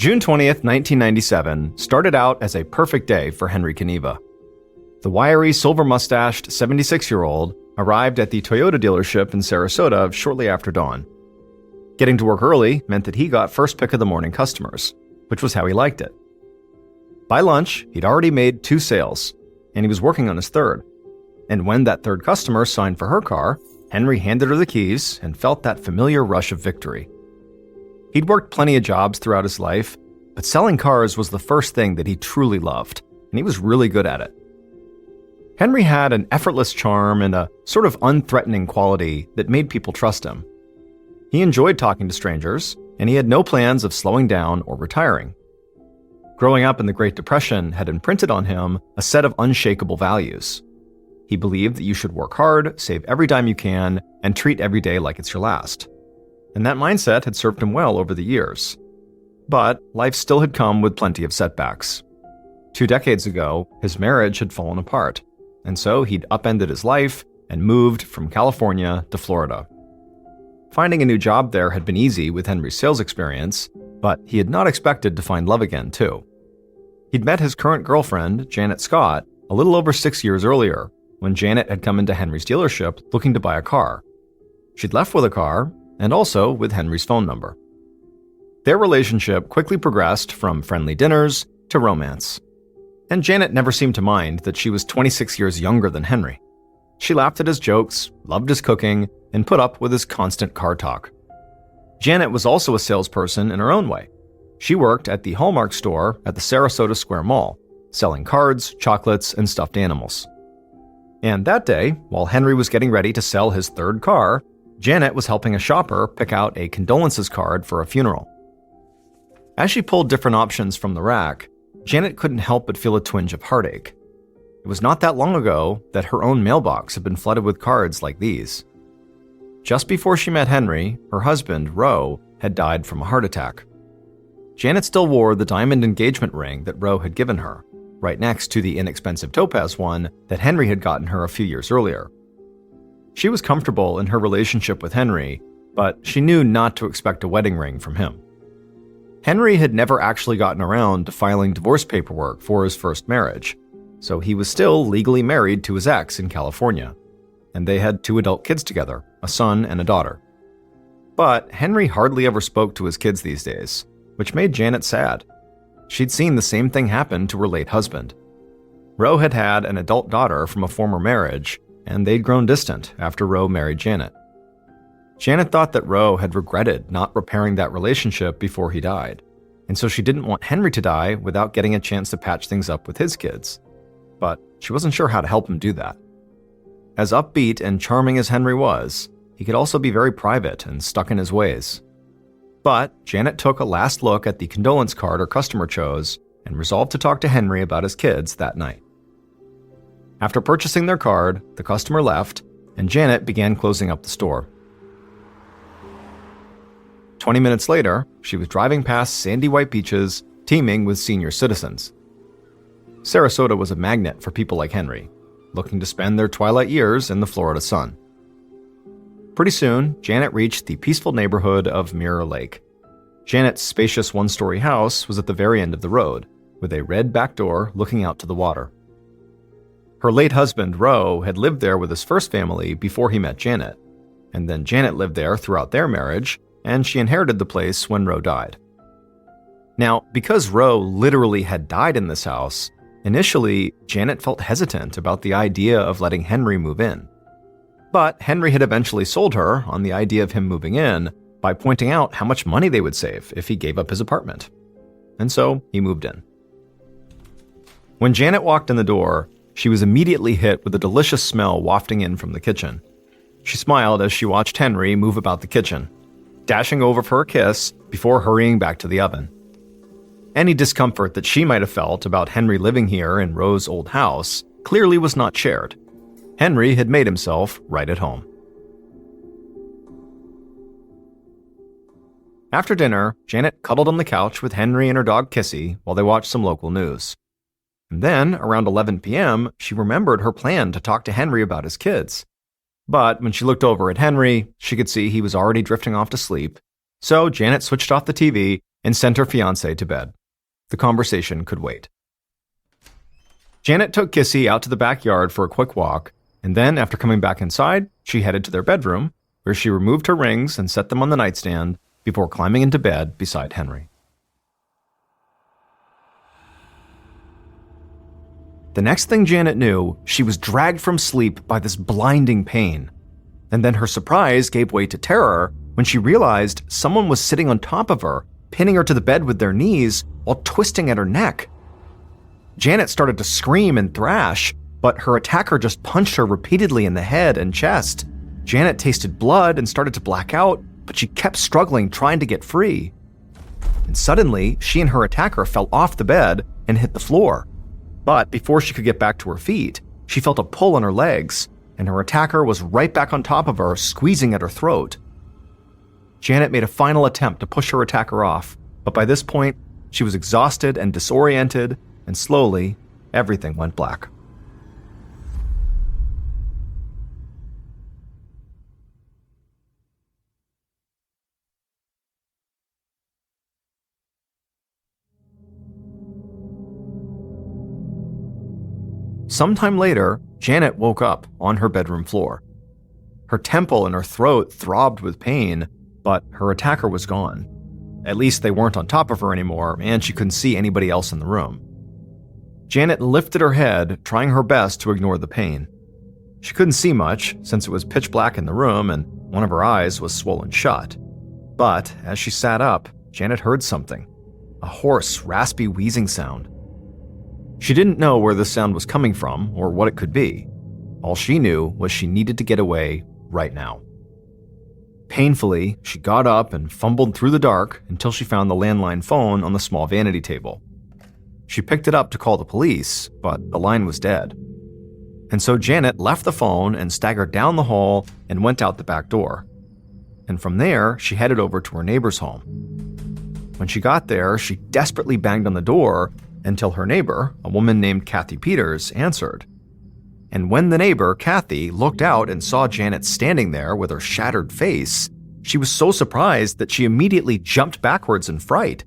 June 20th, 1997 started out as a perfect day for Henry Kaniva. The wiry, silver-mustached 76-year-old arrived at the Toyota dealership in Sarasota shortly after dawn. Getting to work early meant that he got first pick of the morning customers, which was how he liked it. By lunch, he'd already made 2 sales, and he was working on his third. And when that third customer signed for her car, Henry handed her the keys and felt that familiar rush of victory. He'd worked plenty of jobs throughout his life, but selling cars was the first thing that he truly loved, and he was really good at it. Henry had an effortless charm and a sort of unthreatening quality that made people trust him. He enjoyed talking to strangers, and he had no plans of slowing down or retiring. Growing up in the Great Depression had imprinted on him a set of unshakable values. He believed that you should work hard, save every dime you can, and treat every day like it's your last. And that mindset had served him well over the years. But life still had come with plenty of setbacks. 2 decades ago, his marriage had fallen apart, and so he'd upended his life and moved from California to Florida. Finding a new job there had been easy with Henry's sales experience, but he had not expected to find love again, too. He'd met his current girlfriend, Janet Scott, a little over 6 years earlier, when Janet had come into Henry's dealership looking to buy a car. She'd left with a car, and also with Henry's phone number. Their relationship quickly progressed from friendly dinners to romance. And Janet never seemed to mind that she was 26 years younger than Henry. She laughed at his jokes, loved his cooking, and put up with his constant car talk. Janet was also a salesperson in her own way. She worked at the Hallmark store at the Sarasota Square Mall, selling cards, chocolates, and stuffed animals. And that day, while Henry was getting ready to sell his third car, Janet was helping a shopper pick out a condolences card for a funeral. As she pulled different options from the rack, Janet couldn't help but feel a twinge of heartache. It was not that long ago that her own mailbox had been flooded with cards like these. Just before she met Henry, her husband, Roe, had died from a heart attack. Janet still wore the diamond engagement ring that Roe had given her, right next to the inexpensive topaz one that Henry had gotten her a few years earlier. She was comfortable in her relationship with Henry, but she knew not to expect a wedding ring from him. Henry had never actually gotten around to filing divorce paperwork for his first marriage, so he was still legally married to his ex in California, and they had 2 adult kids together, a son and a daughter. But Henry hardly ever spoke to his kids these days, which made Janet sad. She'd seen the same thing happen to her late husband. Roe had had an adult daughter from a former marriage, and they'd grown distant after Roe married Janet. Janet thought that Roe had regretted not repairing that relationship before he died, and so she didn't want Henry to die without getting a chance to patch things up with his kids. But she wasn't sure how to help him do that. As upbeat and charming as Henry was, he could also be very private and stuck in his ways. But Janet took a last look at the condolence card her customer chose and resolved to talk to Henry about his kids that night. After purchasing their card, the customer left, and Janet began closing up the store. 20 minutes later, she was driving past sandy white beaches teeming with senior citizens. Sarasota was a magnet for people like Henry, looking to spend their twilight years in the Florida sun. Pretty soon, Janet reached the peaceful neighborhood of Mirror Lake. Janet's spacious 1-story house was at the very end of the road, with a red back door looking out to the water. Her late husband, Roe, had lived there with his first family before he met Janet, and then Janet lived there throughout their marriage, and she inherited the place when Roe died. Now, because Roe literally had died in this house, initially, Janet felt hesitant about the idea of letting Henry move in. But Henry had eventually sold her on the idea of him moving in by pointing out how much money they would save if he gave up his apartment. And so he moved in. When Janet walked in the door, she was immediately hit with a delicious smell wafting in from the kitchen. She smiled as she watched Henry move about the kitchen, dashing over for a kiss before hurrying back to the oven. Any discomfort that she might have felt about Henry living here in Roe's old house clearly was not shared. Henry had made himself right at home. After dinner, Janet cuddled on the couch with Henry and her dog Kissy while they watched some local news. And then, around 11 p.m., she remembered her plan to talk to Henry about his kids. But when she looked over at Henry, she could see he was already drifting off to sleep. So Janet switched off the TV and sent her fiancé to bed. The conversation could wait. Janet took Kissy out to the backyard for a quick walk, and then, after coming back inside, she headed to their bedroom, where she removed her rings and set them on the nightstand before climbing into bed beside Henry. The next thing Janet knew, she was dragged from sleep by this blinding pain. And then her surprise gave way to terror when she realized someone was sitting on top of her, pinning her to the bed with their knees while twisting at her neck. Janet started to scream and thrash, but her attacker just punched her repeatedly in the head and chest. Janet tasted blood and started to black out, but she kept struggling, trying to get free. And suddenly, she and her attacker fell off the bed and hit the floor. But before she could get back to her feet, she felt a pull on her legs, and her attacker was right back on top of her, squeezing at her throat. Janet made a final attempt to push her attacker off, but by this point, she was exhausted and disoriented, and slowly, everything went black. Sometime later, Janet woke up on her bedroom floor. Her temple and her throat throbbed with pain, but her attacker was gone. At least they weren't on top of her anymore, and she couldn't see anybody else in the room. Janet lifted her head, trying her best to ignore the pain. She couldn't see much, since it was pitch black in the room and one of her eyes was swollen shut. But as she sat up, Janet heard something, a hoarse, raspy wheezing sound. She didn't know where the sound was coming from or what it could be. All she knew was she needed to get away right now. Painfully, she got up and fumbled through the dark until she found the landline phone on the small vanity table. She picked it up to call the police, but the line was dead. And so Janet left the phone and staggered down the hall and went out the back door. And from there, she headed over to her neighbor's home. When she got there, she desperately banged on the door until her neighbor, a woman named Kathy Peters, answered. And when the neighbor, Kathy, looked out and saw Janet standing there with her shattered face, she was so surprised that she immediately jumped backwards in fright.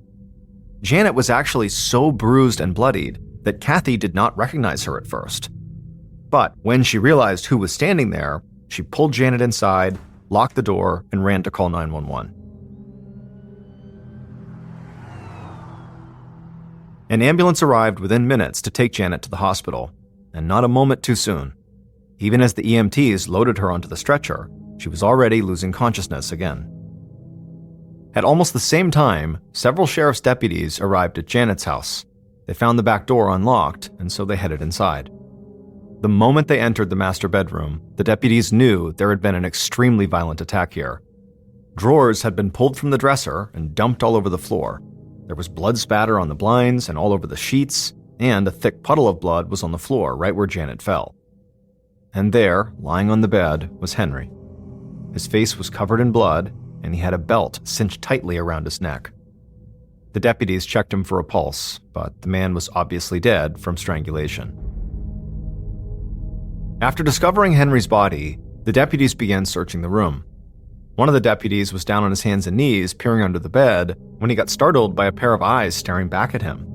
Janet was actually so bruised and bloodied that Kathy did not recognize her at first. But when she realized who was standing there, she pulled Janet inside, locked the door, and ran to call 911. An ambulance arrived within minutes to take Janet to the hospital, and not a moment too soon. Even as the EMTs loaded her onto the stretcher, she was already losing consciousness again. At almost the same time, several sheriff's deputies arrived at Janet's house. They found the back door unlocked, and so they headed inside. The moment they entered the master bedroom, the deputies knew there had been an extremely violent attack here. Drawers had been pulled from the dresser and dumped all over the floor. There was blood spatter on the blinds and all over the sheets, and a thick puddle of blood was on the floor right where Janet fell. And there, lying on the bed, was Henry. His face was covered in blood, and he had a belt cinched tightly around his neck. The deputies checked him for a pulse, but the man was obviously dead from strangulation. After discovering Henry's body, the deputies began searching the room. One of the deputies was down on his hands and knees, peering under the bed, when he got startled by a pair of eyes staring back at him.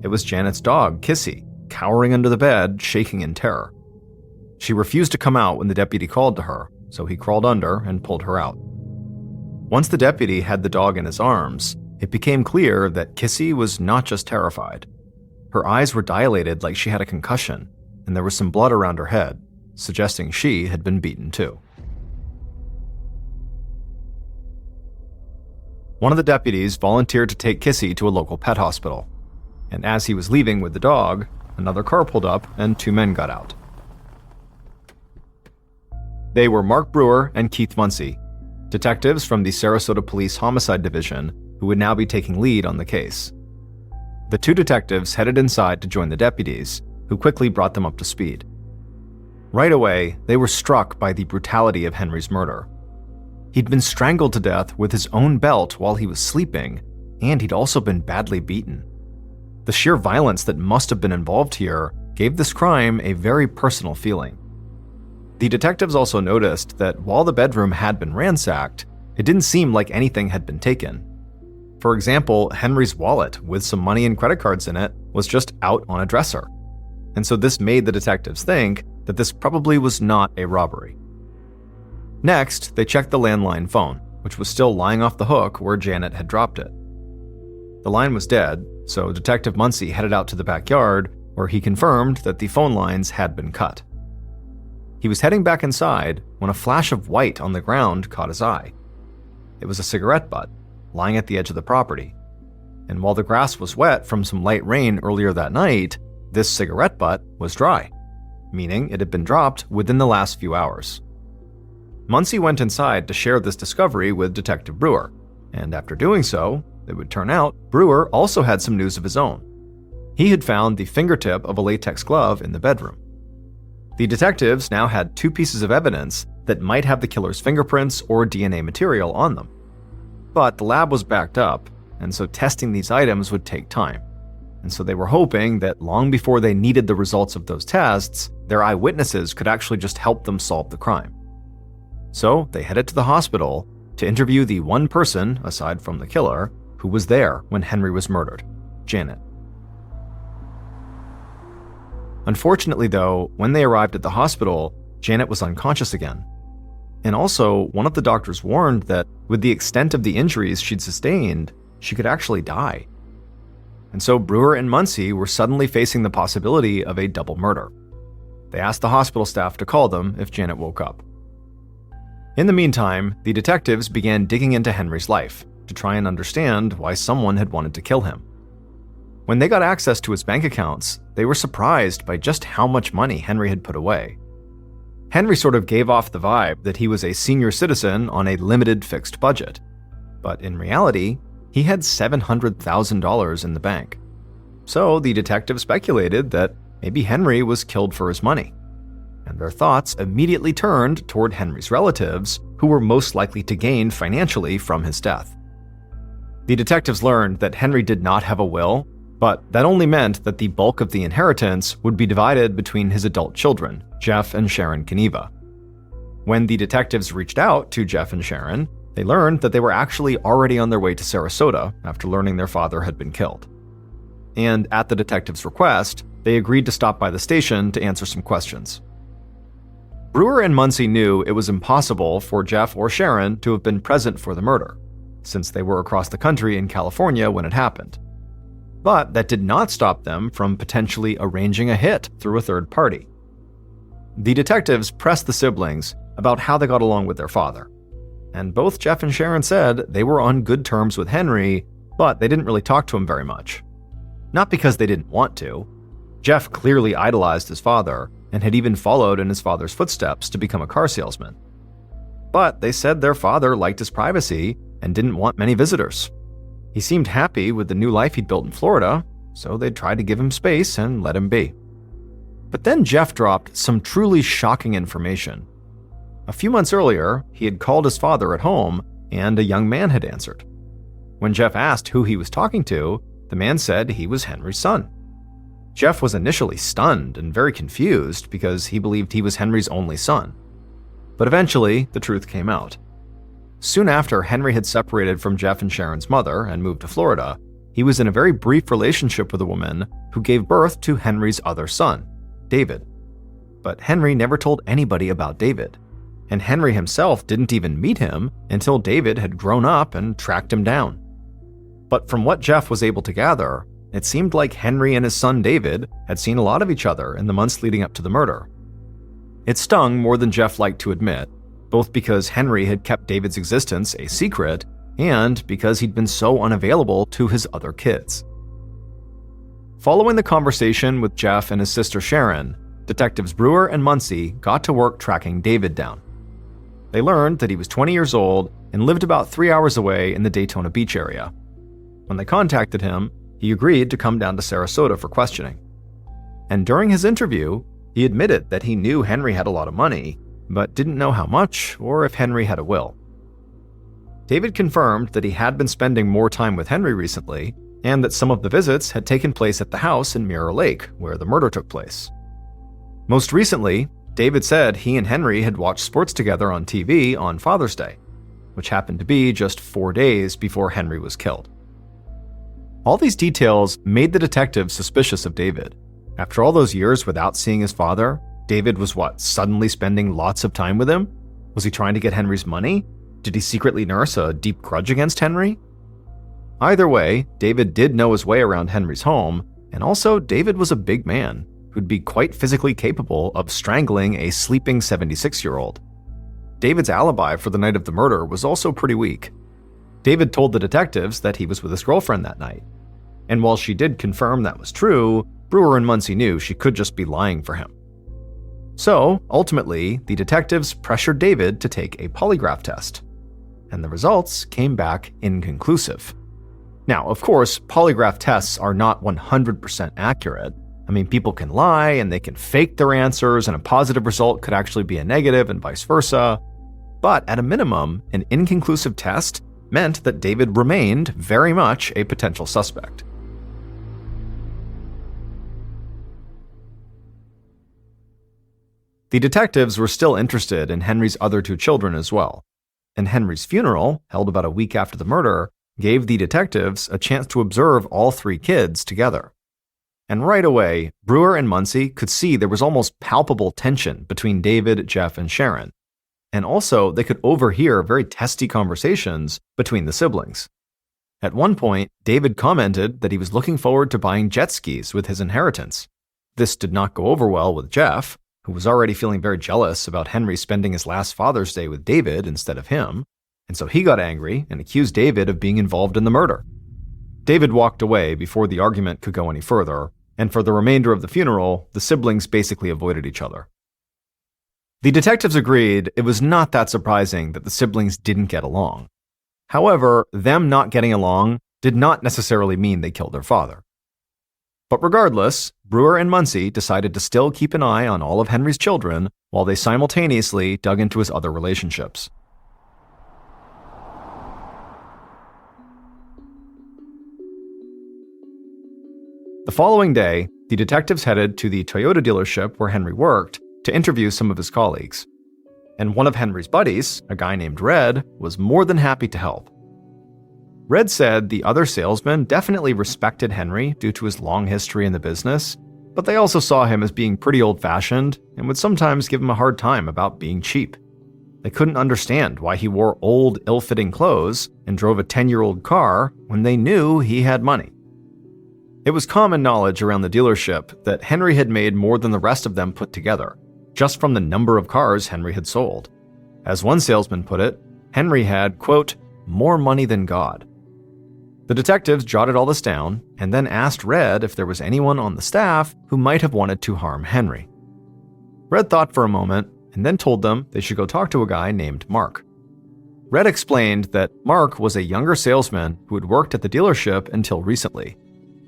It was Janet's dog, Kissy, cowering under the bed, shaking in terror. She refused to come out when the deputy called to her, so he crawled under and pulled her out. Once the deputy had the dog in his arms, it became clear that Kissy was not just terrified. Her eyes were dilated like she had a concussion, and there was some blood around her head, suggesting she had been beaten too. One of the deputies volunteered to take Kissy to a local pet hospital, and as he was leaving with the dog, another car pulled up and two men got out. They were Mark Brewer and Keith Muncy, detectives from the Sarasota Police Homicide Division who would now be taking lead on the case. The two detectives headed inside to join the deputies, who quickly brought them up to speed. Right away, they were struck by the brutality of Henry's murder. He'd been strangled to death with his own belt while he was sleeping, and he'd also been badly beaten. The sheer violence that must have been involved here gave this crime a very personal feeling. The detectives also noticed that while the bedroom had been ransacked, it didn't seem like anything had been taken. For example, Henry's wallet with some money and credit cards in it was just out on a dresser. And so this made the detectives think that this probably was not a robbery. Next, they checked the landline phone, which was still lying off the hook where Janet had dropped it. The line was dead, so Detective Muncie headed out to the backyard where he confirmed that the phone lines had been cut. He was heading back inside when a flash of white on the ground caught his eye. It was a cigarette butt lying at the edge of the property. And while the grass was wet from some light rain earlier that night, this cigarette butt was dry, meaning it had been dropped within the last few hours. Muncie went inside to share this discovery with Detective Brewer, and after doing so, it would turn out Brewer also had some news of his own. He had found the fingertip of a latex glove in the bedroom. The detectives now had 2 pieces of evidence that might have the killer's fingerprints or DNA material on them. But the lab was backed up, and so testing these items would take time. And so they were hoping that long before they needed the results of those tests, their eyewitnesses could actually just help them solve the crime. So they headed to the hospital to interview the one person, aside from the killer, who was there when Henry was murdered, Janet. Unfortunately, though, when they arrived at the hospital, Janet was unconscious again. And also, one of the doctors warned that with the extent of the injuries she'd sustained, she could actually die. And so Brewer and Muncie were suddenly facing the possibility of a double murder. They asked the hospital staff to call them if Janet woke up. In the meantime, the detectives began digging into Henry's life to try and understand why someone had wanted to kill him. When they got access to his bank accounts, they were surprised by just how much money Henry had put away. Henry sort of gave off the vibe that he was a senior citizen on a limited fixed budget, but in reality, he had $700,000 in the bank. So the detectives speculated that maybe Henry was killed for his money. And their thoughts immediately turned toward Henry's relatives, who were most likely to gain financially from his death. The detectives learned that Henry did not have a will, but that only meant that the bulk of the inheritance would be divided between his adult children, Jeff and Sharon Kaniva. When the detectives reached out to Jeff and Sharon, they learned that they were actually already on their way to Sarasota after learning their father had been killed. And at the detectives' request, they agreed to stop by the station to answer some questions. Brewer and Muncie knew it was impossible for Jeff or Sharon to have been present for the murder, since they were across the country in California when it happened. But that did not stop them from potentially arranging a hit through a third party. The detectives pressed the siblings about how they got along with their father, and both Jeff and Sharon said they were on good terms with Henry, but they didn't really talk to him very much. Not because they didn't want to. Jeff clearly idolized his father and had even followed in his father's footsteps to become a car salesman. But they said their father liked his privacy and didn't want many visitors. He seemed happy with the new life he'd built in Florida, so they tried to give him space and let him be. But then Jeff dropped some truly shocking information. A few months earlier, he had called his father at home, and a young man had answered. When Jeff asked who he was talking to, the man said he was Henry's son. Jeff was initially stunned and very confused because he believed he was Henry's only son. But eventually, the truth came out. Soon after Henry had separated from Jeff and Sharon's mother and moved to Florida, he was in a very brief relationship with a woman who gave birth to Henry's other son, David. But Henry never told anybody about David, and Henry himself didn't even meet him until David had grown up and tracked him down. But from what Jeff was able to gather, it seemed like Henry and his son David had seen a lot of each other in the months leading up to the murder. It stung more than Jeff liked to admit, both because Henry had kept David's existence a secret and because he'd been so unavailable to his other kids. Following the conversation with Jeff and his sister Sharon, detectives Brewer and Muncie got to work tracking David down. They learned that he was 20 years old and lived about 3 hours away in the Daytona Beach area. When they contacted him, he agreed to come down to Sarasota for questioning. And during his interview, he admitted that he knew Henry had a lot of money, but didn't know how much or if Henry had a will. David confirmed that he had been spending more time with Henry recently, and that some of the visits had taken place at the house in Mirror Lake, where the murder took place. Most recently, David said he and Henry had watched sports together on TV on Father's Day, which happened to be just 4 days before Henry was killed. All these details made the detectives suspicious of David. After all those years without seeing his father, David was suddenly spending lots of time with him? Was he trying to get Henry's money? Did he secretly nurse a deep grudge against Henry? Either way, David did know his way around Henry's home, and also David was a big man who'd be quite physically capable of strangling a sleeping 76-year-old. David's alibi for the night of the murder was also pretty weak. David told the detectives that he was with his girlfriend that night. And while she did confirm that was true, Brewer and Muncie knew she could just be lying for him. So, ultimately, the detectives pressured David to take a polygraph test. And the results came back inconclusive. Now, of course, polygraph tests are not 100% accurate. I mean, people can lie and they can fake their answers, and a positive result could actually be a negative and vice versa. But at a minimum, an inconclusive test meant that David remained very much a potential suspect. The detectives were still interested in Henry's other two children as well, and Henry's funeral, held about a week after the murder, gave the detectives a chance to observe all three kids together. And right away, Brewer and Muncie could see there was almost palpable tension between David, Jeff, and Sharon. And also, they could overhear very testy conversations between the siblings. At one point, David commented that he was looking forward to buying jet skis with his inheritance. This did not go over well with Jeff, who was already feeling very jealous about Henry spending his last Father's Day with David instead of him, and so he got angry and accused David of being involved in the murder. David walked away before the argument could go any further, and for the remainder of the funeral, the siblings basically avoided each other. The detectives agreed it was not that surprising that the siblings didn't get along. However, them not getting along did not necessarily mean they killed their father. But regardless, Brewer and Muncie decided to still keep an eye on all of Henry's children while they simultaneously dug into his other relationships. The following day, the detectives headed to the Toyota dealership where Henry worked to interview some of his colleagues. And one of Henry's buddies, a guy named Red, was more than happy to help. Red said the other salesmen definitely respected Henry due to his long history in the business, but they also saw him as being pretty old-fashioned and would sometimes give him a hard time about being cheap. They couldn't understand why he wore old, ill-fitting clothes and drove a 10-year-old car when they knew he had money. It was common knowledge around the dealership that Henry had made more than the rest of them put together, just from the number of cars Henry had sold. As one salesman put it, Henry had, quote, more money than God. The detectives jotted all this down and then asked Red if there was anyone on the staff who might have wanted to harm Henry. Red thought for a moment and then told them they should go talk to a guy named Mark. Red explained that Mark was a younger salesman who had worked at the dealership until recently.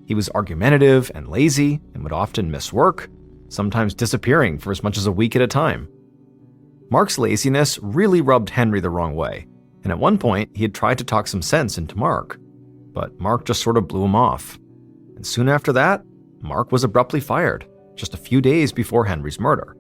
He was argumentative and lazy and would often miss work, sometimes disappearing for as much as a week at a time. Mark's laziness really rubbed Henry the wrong way, and at one point he had tried to talk some sense into Mark, but Mark just sort of blew him off. And soon after that, Mark was abruptly fired, just a few days before Henry's murder.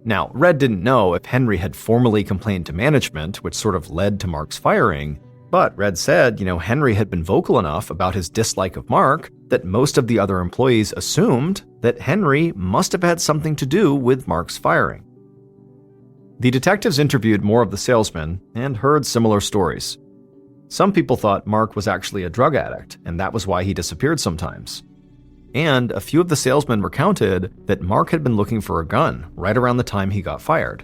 Now, Red didn't know if Henry had formally complained to management, which sort of led to Mark's firing, but Red said, Henry had been vocal enough about his dislike of Mark that most of the other employees assumed that Henry must have had something to do with Mark's firing. The detectives interviewed more of the salesmen and heard similar stories. Some people thought Mark was actually a drug addict, and that was why he disappeared sometimes. And a few of the salesmen recounted that Mark had been looking for a gun right around the time he got fired.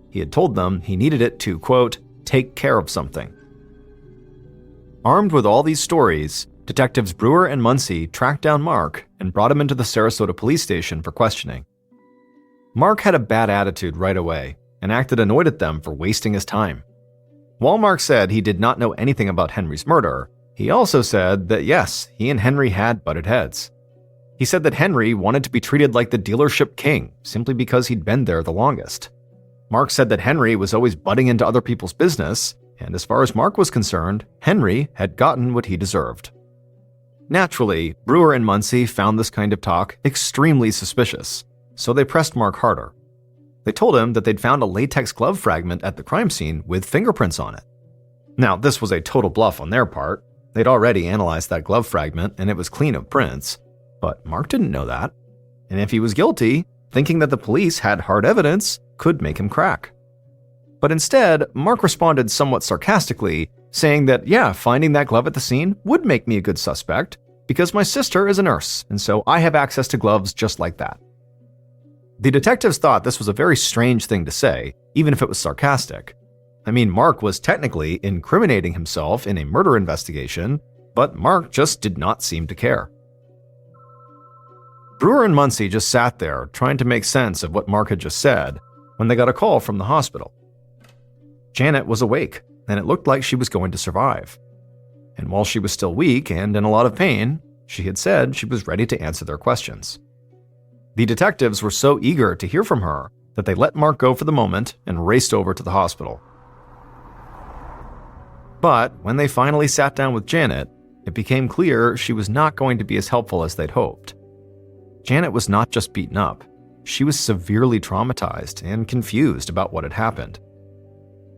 He had told them he needed it to, quote, take care of something. Armed with all these stories, Detectives Brewer and Muncie tracked down Mark and brought him into the Sarasota police station for questioning. Mark had a bad attitude right away and acted annoyed at them for wasting his time. While Mark said he did not know anything about Henry's murder, he also said that yes, he and Henry had butted heads. He said that Henry wanted to be treated like the dealership king simply because he'd been there the longest. Mark said that Henry was always butting into other people's business, and as far as Mark was concerned, Henry had gotten what he deserved. Naturally, Brewer and Muncie found this kind of talk extremely suspicious, so they pressed Mark harder. They told him that they'd found a latex glove fragment at the crime scene with fingerprints on it. Now, this was a total bluff on their part. They'd already analyzed that glove fragment and it was clean of prints, but Mark didn't know that. And if he was guilty, thinking that the police had hard evidence could make him crack. But instead, Mark responded somewhat sarcastically, saying that, yeah, finding that glove at the scene would make me a good suspect, because my sister is a nurse, and so I have access to gloves just like that. The detectives thought this was a very strange thing to say, even if it was sarcastic. I mean, Mark was technically incriminating himself in a murder investigation, but Mark just did not seem to care. Brewer and Muncie just sat there, trying to make sense of what Mark had just said, when they got a call from the hospital. Janet was awake, and it looked like she was going to survive. And while she was still weak and in a lot of pain, she had said she was ready to answer their questions. The detectives were so eager to hear from her that they let Mark go for the moment and raced over to the hospital. But when they finally sat down with Janet, it became clear she was not going to be as helpful as they'd hoped. Janet was not just beaten up, she was severely traumatized and confused about what had happened.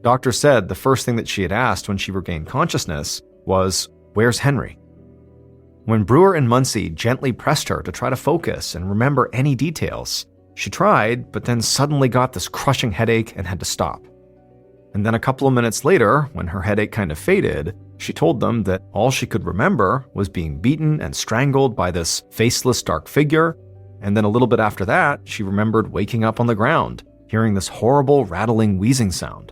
Doctors said the first thing that she had asked when she regained consciousness was, "Where's Henry?" When Brewer and Muncie gently pressed her to try to focus and remember any details, she tried, but then suddenly got this crushing headache and had to stop. And then a couple of minutes later, when her headache kind of faded, she told them that all she could remember was being beaten and strangled by this faceless dark figure, and then a little bit after that, she remembered waking up on the ground, hearing this horrible rattling wheezing sound.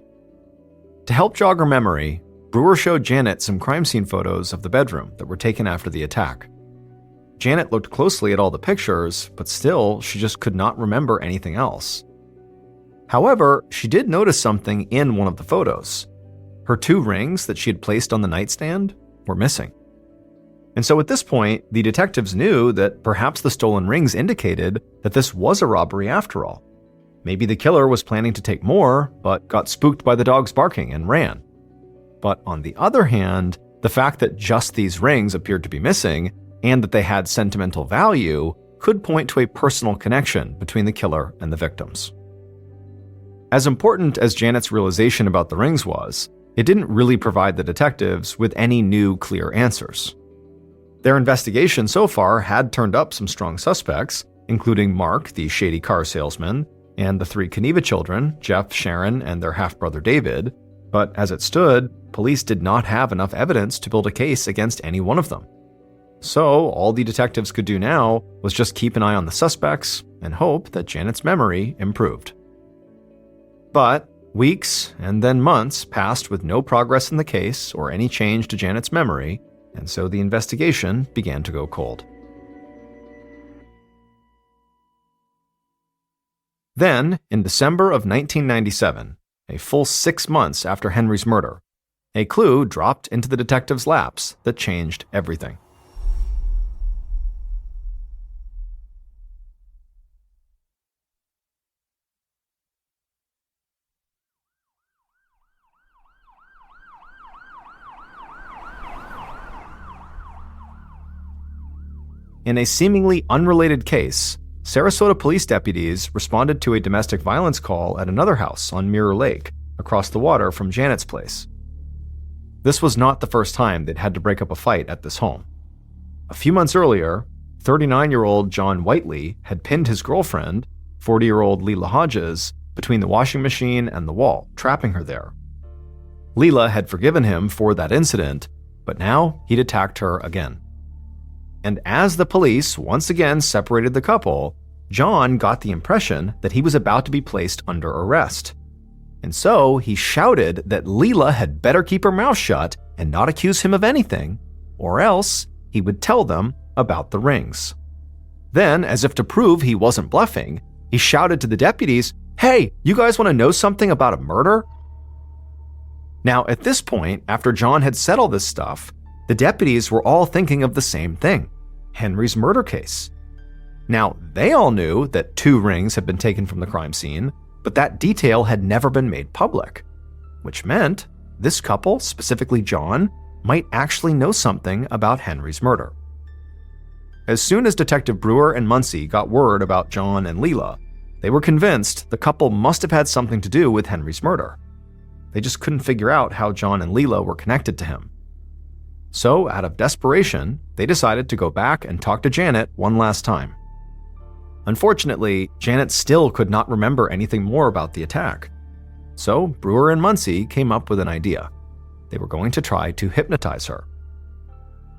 To help jog her memory, Brewer showed Janet some crime scene photos of the bedroom that were taken after the attack. Janet looked closely at all the pictures, but still, she just could not remember anything else. However, she did notice something in one of the photos. Her 2 rings that she had placed on the nightstand were missing. And so at this point, the detectives knew that perhaps the stolen rings indicated that this was a robbery after all. Maybe the killer was planning to take more, but got spooked by the dogs barking and ran. But on the other hand, the fact that just these rings appeared to be missing and that they had sentimental value could point to a personal connection between the killer and the victims. As important as Janet's realization about the rings was, it didn't really provide the detectives with any new clear answers. Their investigation so far had turned up some strong suspects, including Mark, the shady car salesman, and the 3 Kaniva children, Jeff, Sharon, and their half-brother David, but as it stood, police did not have enough evidence to build a case against any one of them. So all the detectives could do now was just keep an eye on the suspects and hope that Janet's memory improved. But weeks and then months passed with no progress in the case or any change to Janet's memory, and so the investigation began to go cold. Then, in December of 1997, a full 6 months after Henry's murder, a clue dropped into the detectives' laps that changed everything. In a seemingly unrelated case, Sarasota police deputies responded to a domestic violence call at another house on Mirror Lake, across the water from Janet's place. This was not the first time they'd had to break up a fight at this home. A few months earlier, 39-year-old John Whiteley had pinned his girlfriend, 40-year-old Leela Hodges, between the washing machine and the wall, trapping her there. Leela had forgiven him for that incident, but now he'd attacked her again. And as the police once again separated the couple, John got the impression that he was about to be placed under arrest. And so he shouted that Leela had better keep her mouth shut and not accuse him of anything, or else he would tell them about the rings. Then, as if to prove he wasn't bluffing, he shouted to the deputies, "Hey, you guys want to know something about a murder?" Now, at this point, after John had said all this stuff, the deputies were all thinking of the same thing: Henry's murder case. Now, they all knew that 2 rings had been taken from the crime scene, but that detail had never been made public, which meant this couple, specifically John, might actually know something about Henry's murder. As soon as Detective Brewer and Muncie got word about John and Leela, they were convinced the couple must have had something to do with Henry's murder. They just couldn't figure out how John and Leela were connected to him. So, out of desperation, they decided to go back and talk to Janet one last time. Unfortunately, Janet still could not remember anything more about the attack. So, Brewer and Muncie came up with an idea. They were going to try to hypnotize her.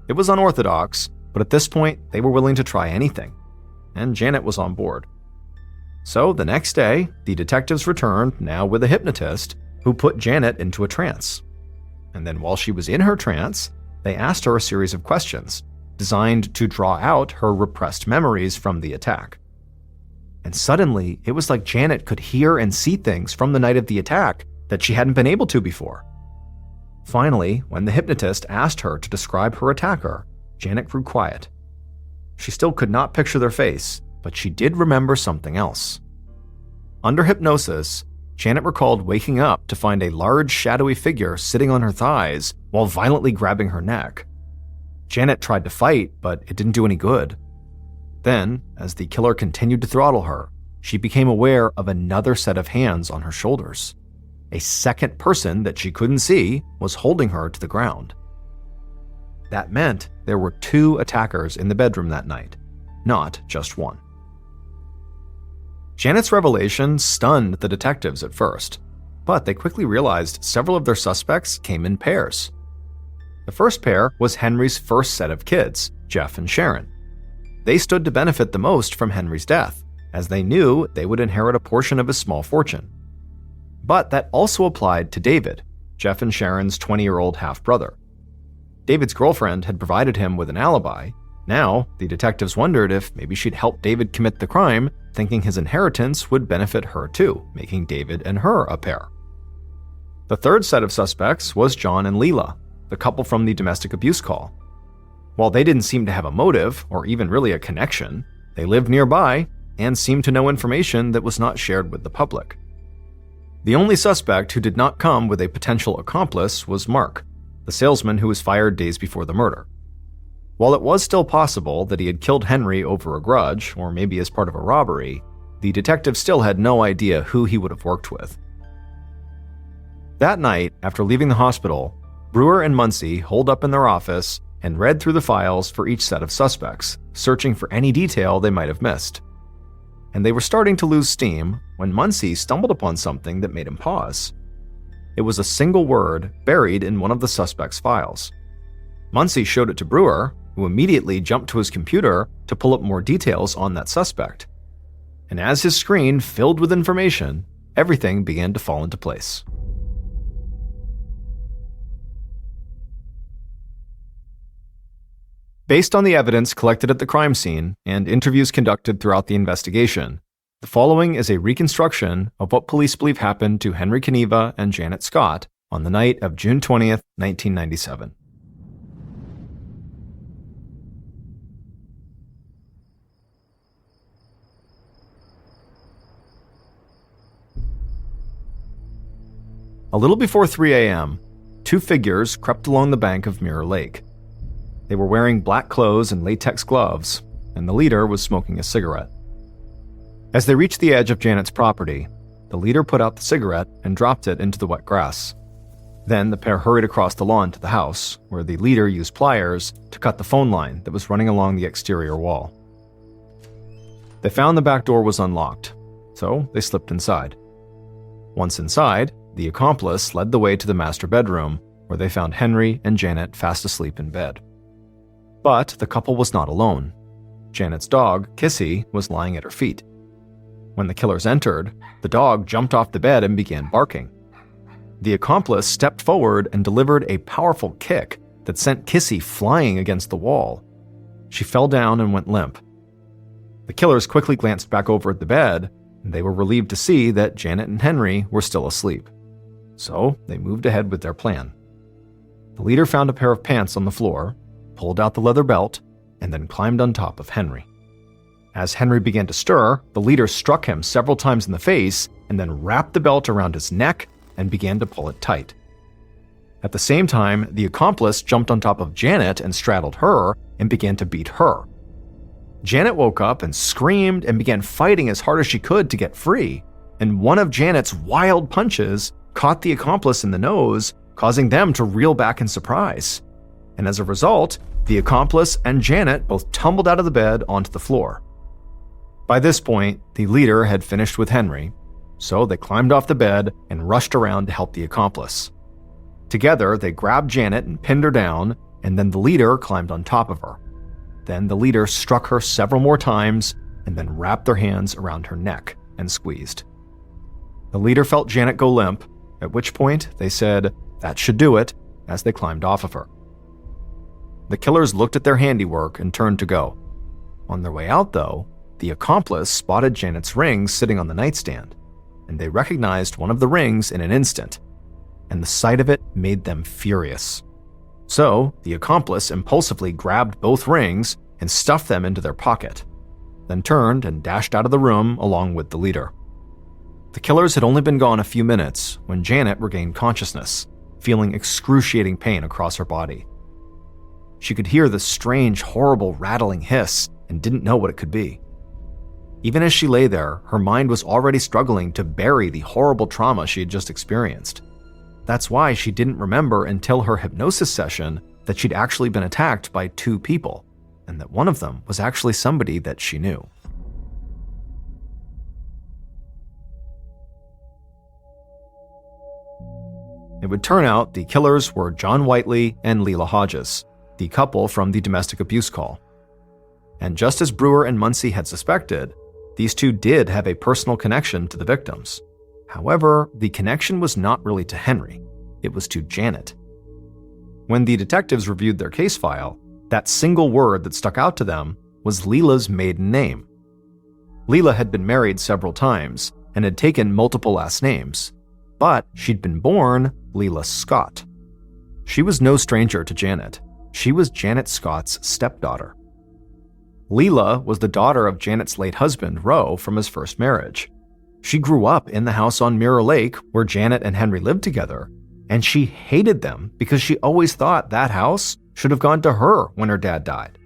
It was unorthodox, but at this point, they were willing to try anything, and Janet was on board. So, the next day, the detectives returned, now with a hypnotist, who put Janet into a trance. And then while she was in her trance, they asked her a series of questions, designed to draw out her repressed memories from the attack. And suddenly, it was like Janet could hear and see things from the night of the attack that she hadn't been able to before. Finally, when the hypnotist asked her to describe her attacker, Janet grew quiet. She still could not picture their face, but she did remember something else. Under hypnosis, Janet recalled waking up to find a large shadowy figure sitting on her thighs while violently grabbing her neck. Janet tried to fight, but it didn't do any good. Then, as the killer continued to throttle her, she became aware of another set of hands on her shoulders. A second person that she couldn't see was holding her to the ground. That meant there were 2 attackers in the bedroom that night, not just one. Janet's revelation stunned the detectives at first, but they quickly realized several of their suspects came in pairs. The first pair was Henry's first set of kids, Jeff and Sharon. They stood to benefit the most from Henry's death, as they knew they would inherit a portion of his small fortune. But that also applied to David, Jeff and Sharon's 20-year-old half-brother. David's girlfriend had provided him with an alibi. Now, the detectives wondered if maybe she'd help David commit the crime, thinking his inheritance would benefit her too, making David and her a pair. The third set of suspects was John and Leela, the couple from the domestic abuse call. While they didn't seem to have a motive, or even really a connection, they lived nearby and seemed to know information that was not shared with the public. The only suspect who did not come with a potential accomplice was Mark, the salesman who was fired days before the murder. While it was still possible that he had killed Henry over a grudge, or maybe as part of a robbery, the detective still had no idea who he would have worked with. That night, after leaving the hospital, Brewer and Muncie holed up in their office and read through the files for each set of suspects, searching for any detail they might have missed. And they were starting to lose steam when Muncie stumbled upon something that made him pause. It was a single word buried in one of the suspect's files. Muncie showed it to Brewer, who immediately jumped to his computer to pull up more details on that suspect. And as his screen filled with information, everything began to fall into place. Based on the evidence collected at the crime scene and interviews conducted throughout the investigation, the following is a reconstruction of what police believe happened to Henry Kaniva and Janet Scott on the night of June 20th, 1997. A little before 3 a.m., 2 figures crept along the bank of Mirror Lake. They were wearing black clothes and latex gloves, and the leader was smoking a cigarette. As they reached the edge of Janet's property, the leader put out the cigarette and dropped it into the wet grass. Then the pair hurried across the lawn to the house, where the leader used pliers to cut the phone line that was running along the exterior wall. They found the back door was unlocked, so they slipped inside. Once inside, the accomplice led the way to the master bedroom, where they found Henry and Janet fast asleep in bed. But the couple was not alone. Janet's dog, Kissy, was lying at her feet. When the killers entered, the dog jumped off the bed and began barking. The accomplice stepped forward and delivered a powerful kick that sent Kissy flying against the wall. She fell down and went limp. The killers quickly glanced back over at the bed, and they were relieved to see that Janet and Henry were still asleep. So they moved ahead with their plan. The leader found a pair of pants on the floor, pulled out the leather belt, and then climbed on top of Henry. As Henry began to stir, the leader struck him several times in the face and then wrapped the belt around his neck and began to pull it tight. At the same time, the accomplice jumped on top of Janet and straddled her and began to beat her. Janet woke up and screamed and began fighting as hard as she could to get free, and one of Janet's wild punches caught the accomplice in the nose, causing them to reel back in surprise. and as a result, the accomplice and Janet both tumbled out of the bed onto the floor. By this point, the leader had finished with Henry, so they climbed off the bed and rushed around to help the accomplice. Together, they grabbed Janet and pinned her down, and then the leader climbed on top of her. Then the leader struck her several more times and then wrapped their hands around her neck and squeezed. The leader felt Janet go limp, at which point they said, "That should do it," as they climbed off of her. The killers looked at their handiwork and turned to go. On their way out, though, the accomplice spotted Janet's rings sitting on the nightstand, and they recognized one of the rings in an instant, and the sight of it made them furious. So, the accomplice impulsively grabbed both rings and stuffed them into their pocket, then turned and dashed out of the room along with the leader. The killers had only been gone a few minutes when Janet regained consciousness, feeling excruciating pain across her body. She could hear the strange, horrible rattling hiss and didn't know what it could be. Even as she lay there, her mind was already struggling to bury the horrible trauma she had just experienced. That's why she didn't remember until her hypnosis session that she'd actually been attacked by 2 people, and that one of them was actually somebody that she knew. It would turn out the killers were John Whiteley and Leila Hodges, the couple from the domestic abuse call. And just as Brewer and Muncie had suspected, these two did have a personal connection to the victims. However, the connection was not really to Henry, it was to Janet. When the detectives reviewed their case file, that single word that stuck out to them was Leila's maiden name. Leila had been married several times and had taken multiple last names, but she'd been born Leila Scott. She was no stranger to Janet. She was Janet Scott's stepdaughter. Leila was the daughter of Janet's late husband, Roe, from his first marriage. She grew up in the house on Mirror Lake where Janet and Henry lived together, and she hated them because she always thought that house should have gone to her when her dad died.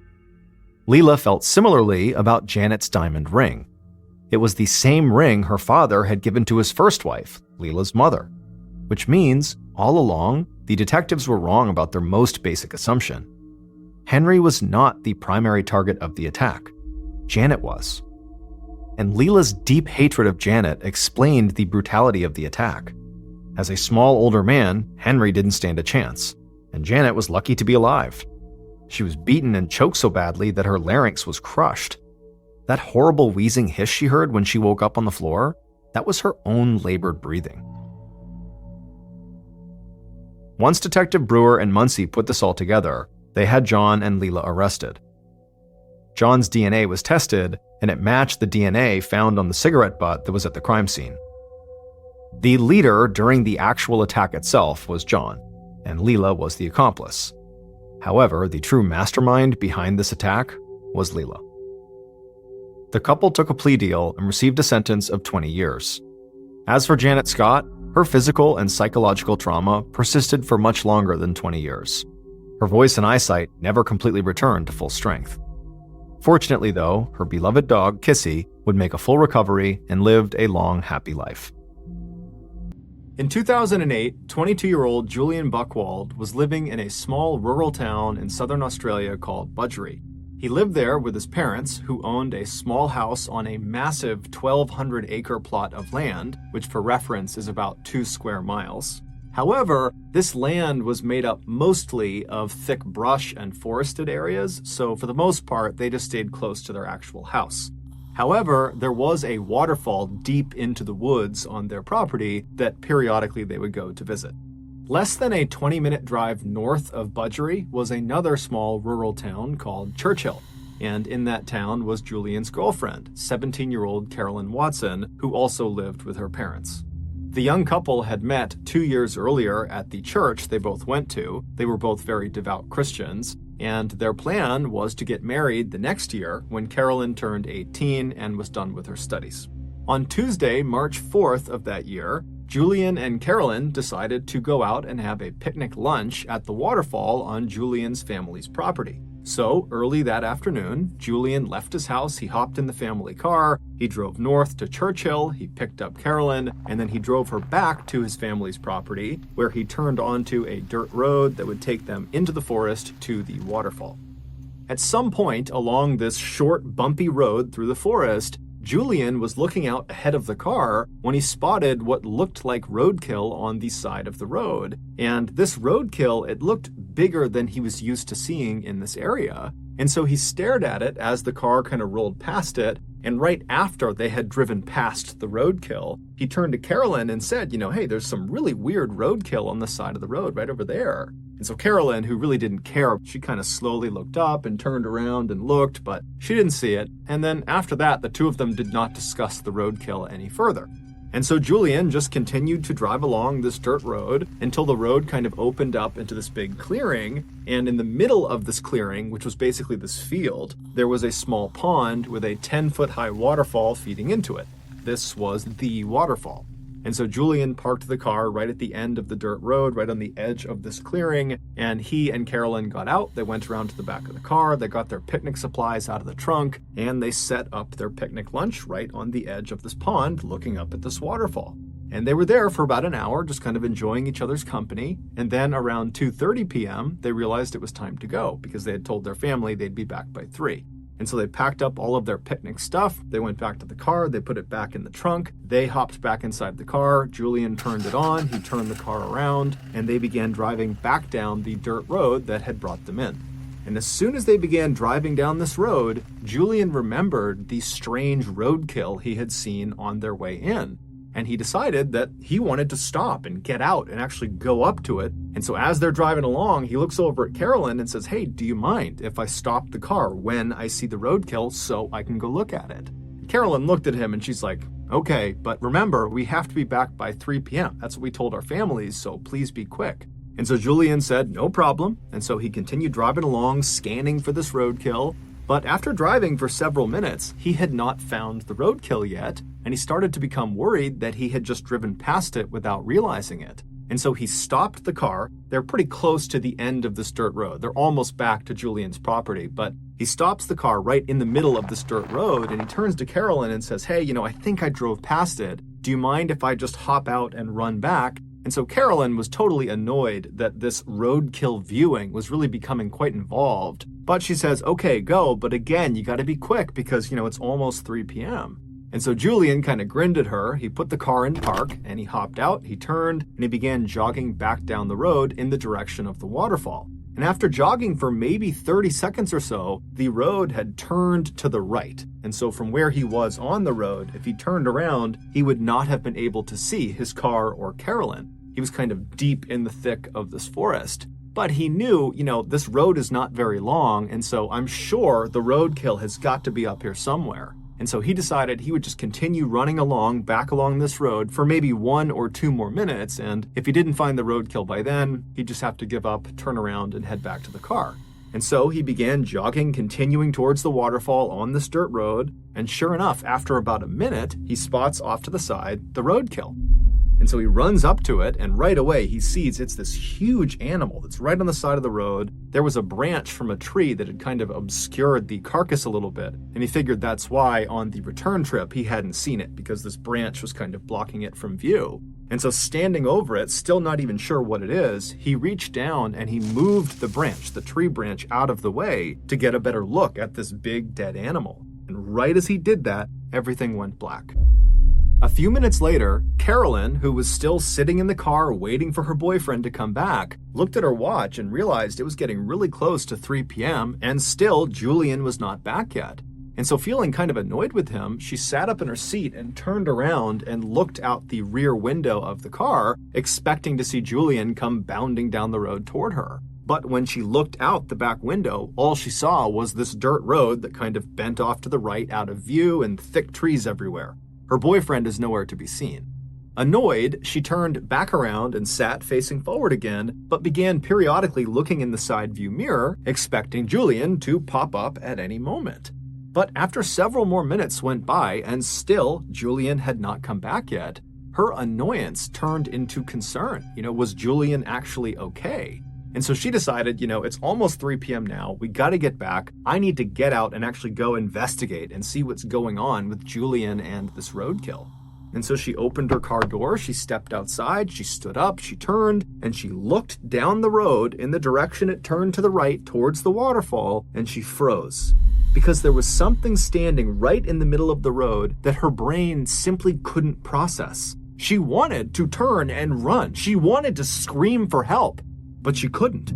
Leila felt similarly about Janet's diamond ring. It was the same ring her father had given to his first wife, Leila's mother, which means, all along, the detectives were wrong about their most basic assumption. Henry was not the primary target of the attack. Janet was. And Leila's deep hatred of Janet explained the brutality of the attack. As a small older man, Henry didn't stand a chance, and Janet was lucky to be alive. She was beaten and choked so badly that her larynx was crushed. That horrible wheezing hiss she heard when she woke up on the floor, that was her own labored breathing. Once Detective Brewer and Muncie put this all together, they had John and Leila arrested. John's DNA was tested, and it matched the DNA found on the cigarette butt that was at the crime scene. The leader during the actual attack itself was John, and Leila was the accomplice. However, the true mastermind behind this attack was Leila. The couple took a plea deal and received a sentence of 20 years. As for Janet Scott, her physical and psychological trauma persisted for much longer than 20 years. Her voice and eyesight never completely returned to full strength. Fortunately, though, her beloved dog, Kissy, would make a full recovery and lived a long, happy life. In 2008, 22-year-old Julian Buchwald was living in a small rural town in southern Australia called Budgeree. He lived there with his parents, who owned a small house on a massive 1,200-acre plot of land, which for reference is about 2 square miles. However, this land was made up mostly of thick brush and forested areas, so for the most part, they just stayed close to their actual house. However, there was a waterfall deep into the woods on their property that periodically they would go to visit. Less than a 20-minute drive north of Budgeree was another small rural town called Churchill, and in that town was Julian's girlfriend, 17-year-old Carolyn Watson, who also lived with her parents. The young couple had met 2 years earlier at the church they both went to. They were both very devout Christians, and their plan was to get married the next year when Carolyn turned 18 and was done with her studies. On Tuesday, March 4th of that year, Julian and Carolyn decided to go out and have a picnic lunch at the waterfall on Julian's family's property. So, early that afternoon, Julian left his house, he hopped in the family car, he drove north to Churchill, he picked up Carolyn, and then he drove her back to his family's property, where he turned onto a dirt road that would take them into the forest to the waterfall. At some point along this short, bumpy road through the forest, Julian was looking out ahead of the car when he spotted what looked like roadkill on the side of the road. And this roadkill, it looked bigger than he was used to seeing in this area. And so he stared at it as the car kind of rolled past it. And right after they had driven past the roadkill, he turned to Carolyn and said, hey, there's some really weird roadkill on the side of the road right over there. And so Carolyn, who really didn't care, she kind of slowly looked up and turned around and looked, but she didn't see it. And then after that, the two of them did not discuss the roadkill any further. And so Julian just continued to drive along this dirt road until the road kind of opened up into this big clearing. And in the middle of this clearing, which was basically this field, there was a small pond with a 10-foot-high waterfall feeding into it. This was the waterfall. And so Julian parked the car right at the end of the dirt road, right on the edge of this clearing, and he and Carolyn got out. They went around to the back of the car, they got their picnic supplies out of the trunk, and they set up their picnic lunch right on the edge of this pond, looking up at this waterfall. And they were there for about an hour, just kind of enjoying each other's company. And then around 2:30 p.m., they realized it was time to go because they had told their family they'd be back by 3. And so they packed up all of their picnic stuff, they went back to the car, they put it back in the trunk, they hopped back inside the car, Julian turned it on, he turned the car around, and they began driving back down the dirt road that had brought them in. And as soon as they began driving down this road, Julian remembered the strange roadkill he had seen on their way in. And he decided that he wanted to stop and get out and actually go up to it. And so as they're driving along, he looks over at Carolyn and says, "Hey, do you mind if I stop the car when I see the roadkill so I can go look at it?" Carolyn looked at him and she's like, "Okay, but remember, we have to be back by 3 p.m. That's what we told our families, so please be quick." And so Julian said, "No problem." And so he continued driving along, scanning for this roadkill. But after driving for several minutes, he had not found the roadkill yet, and he started to become worried that he had just driven past it without realizing it. And so he stopped the car. They're pretty close to the end of this dirt road. They're almost back to Julian's property, but he stops the car right in the middle of this dirt road, and he turns to Carolyn and says, "Hey, I think I drove past it. Do you mind if I just hop out and run back?" And so Carolyn was totally annoyed that this roadkill viewing was really becoming quite involved. But she says, "Okay, go, but again, you gotta be quick because, it's almost 3 p.m. And so Julian kind of grinned at her. He put the car in park and he hopped out, he turned, and he began jogging back down the road in the direction of the waterfall. And after jogging for maybe 30 seconds or so, the road had turned to the right. And so from where he was on the road, if he turned around, he would not have been able to see his car or Carolyn. He was kind of deep in the thick of this forest. But he knew, this road is not very long, and so I'm sure the roadkill has got to be up here somewhere. And so he decided he would just continue running back along this road for maybe 1 or 2 more minutes, and if he didn't find the roadkill by then, he'd just have to give up, turn around, and head back to the car. And so he began jogging, continuing towards the waterfall on this dirt road, and sure enough, after about a minute, he spots off to the side the roadkill. And so he runs up to it, and right away he sees it's this huge animal that's right on the side of the road. There was a branch from a tree that had kind of obscured the carcass a little bit, and he figured that's why on the return trip he hadn't seen it, because this branch was kind of blocking it from view. And so standing over it, still not even sure what it is, he reached down and he moved the branch, the tree branch, out of the way to get a better look at this big dead animal. And right as he did that, everything went black. A few minutes later, Carolyn, who was still sitting in the car waiting for her boyfriend to come back, looked at her watch and realized it was getting really close to 3 p.m. and still Julian was not back yet. And so feeling kind of annoyed with him, she sat up in her seat and turned around and looked out the rear window of the car, expecting to see Julian come bounding down the road toward her. But when she looked out the back window, all she saw was this dirt road that kind of bent off to the right out of view and thick trees everywhere. Her boyfriend is nowhere to be seen. Annoyed, she turned back around and sat facing forward again, but began periodically looking in the side view mirror, expecting Julian to pop up at any moment. But after several more minutes went by and still Julian had not come back yet, her annoyance turned into concern. Was Julian actually okay? And so she decided, it's almost 3 p.m. now. We got to get back. I need to get out and actually go investigate and see what's going on with Julian and this roadkill. And so she opened her car door, she stepped outside, she stood up, she turned, and she looked down the road in the direction it turned to the right towards the waterfall, and she froze. Because there was something standing right in the middle of the road that her brain simply couldn't process. She wanted to turn and run. She wanted to scream for help, but she couldn't.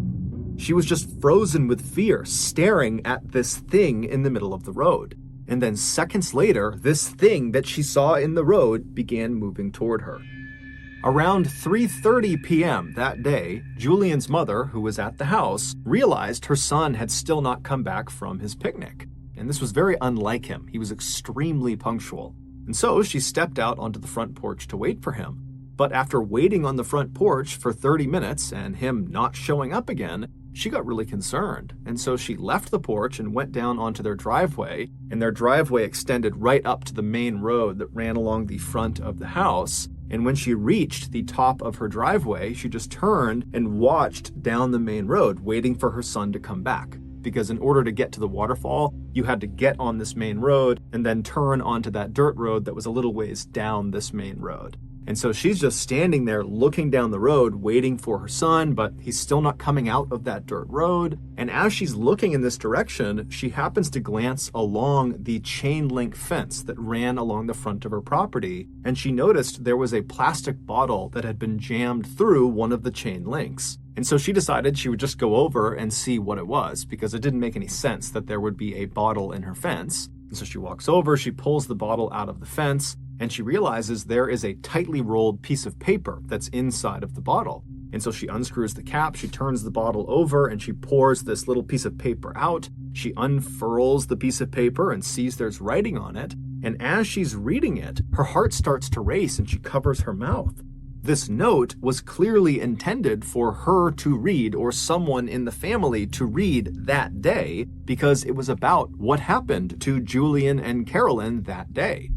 She was just frozen with fear, staring at this thing in the middle of the road. And then seconds later, this thing that she saw in the road began moving toward her. Around 3:30 p.m. that day, Julian's mother, who was at the house, realized her son had still not come back from his picnic. And this was very unlike him. He was extremely punctual. And so she stepped out onto the front porch to wait for him. But after waiting on the front porch for 30 minutes and him not showing up again, she got really concerned. And so she left the porch and went down onto their driveway, and their driveway extended right up to the main road that ran along the front of the house. And when she reached the top of her driveway, she just turned and watched down the main road, waiting for her son to come back. Because in order to get to the waterfall, you had to get on this main road and then turn onto that dirt road that was a little ways down this main road. And so she's just standing there looking down the road, waiting for her son, but he's still not coming out of that dirt road. And as she's looking in this direction, she happens to glance along the chain link fence that ran along the front of her property. And she noticed there was a plastic bottle that had been jammed through one of the chain links. And so she decided she would just go over and see what it was, because it didn't make any sense that there would be a bottle in her fence. And so she walks over, she pulls the bottle out of the fence, and she realizes there is a tightly rolled piece of paper that's inside of the bottle. And so she unscrews the cap, she turns the bottle over, and she pours this little piece of paper out. She unfurls the piece of paper and sees there's writing on it. And as she's reading it, her heart starts to race and she covers her mouth. This note was clearly intended for her to read, or someone in the family to read that day, because it was about what happened to Julian and Carolyn that day.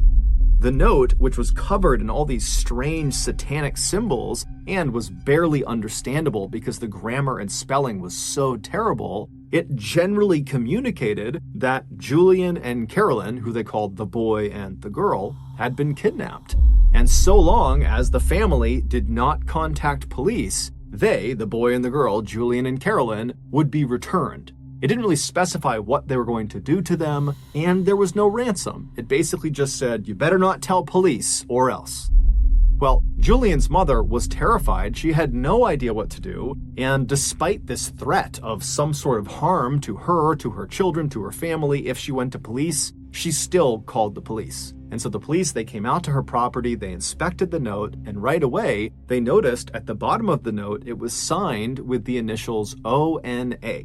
The note, which was covered in all these strange satanic symbols and was barely understandable because the grammar and spelling was so terrible, it generally communicated that Julian and Carolyn, who they called the boy and the girl, had been kidnapped. And so long as the family did not contact police, they, the boy and the girl, Julian and Carolyn, would be returned. It didn't really specify what they were going to do to them, and there was no ransom. It basically just said, you better not tell police or else. Well, Julian's mother was terrified. She had no idea what to do, and despite this threat of some sort of harm to her, to her children, to her family, if she went to police, she still called the police. And so the police, they came out to her property, they inspected the note, and right away, they noticed at the bottom of the note, it was signed with the initials ONA.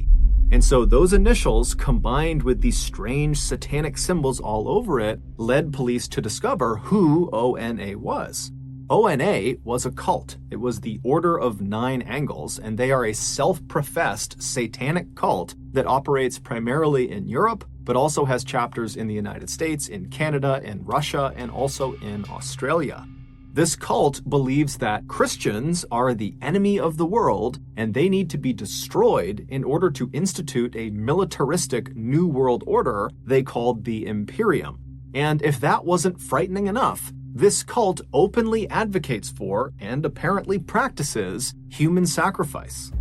And so those initials, combined with these strange satanic symbols all over it, led police to discover who ONA was. ONA was a cult. It was the Order of Nine Angles, and they are a self-professed satanic cult that operates primarily in Europe, but also has chapters in the United States, in Canada, in Russia, and also in Australia. This cult believes that Christians are the enemy of the world and they need to be destroyed in order to institute a militaristic New World Order they called the Imperium. And if that wasn't frightening enough, this cult openly advocates for, and apparently practices, human sacrifice.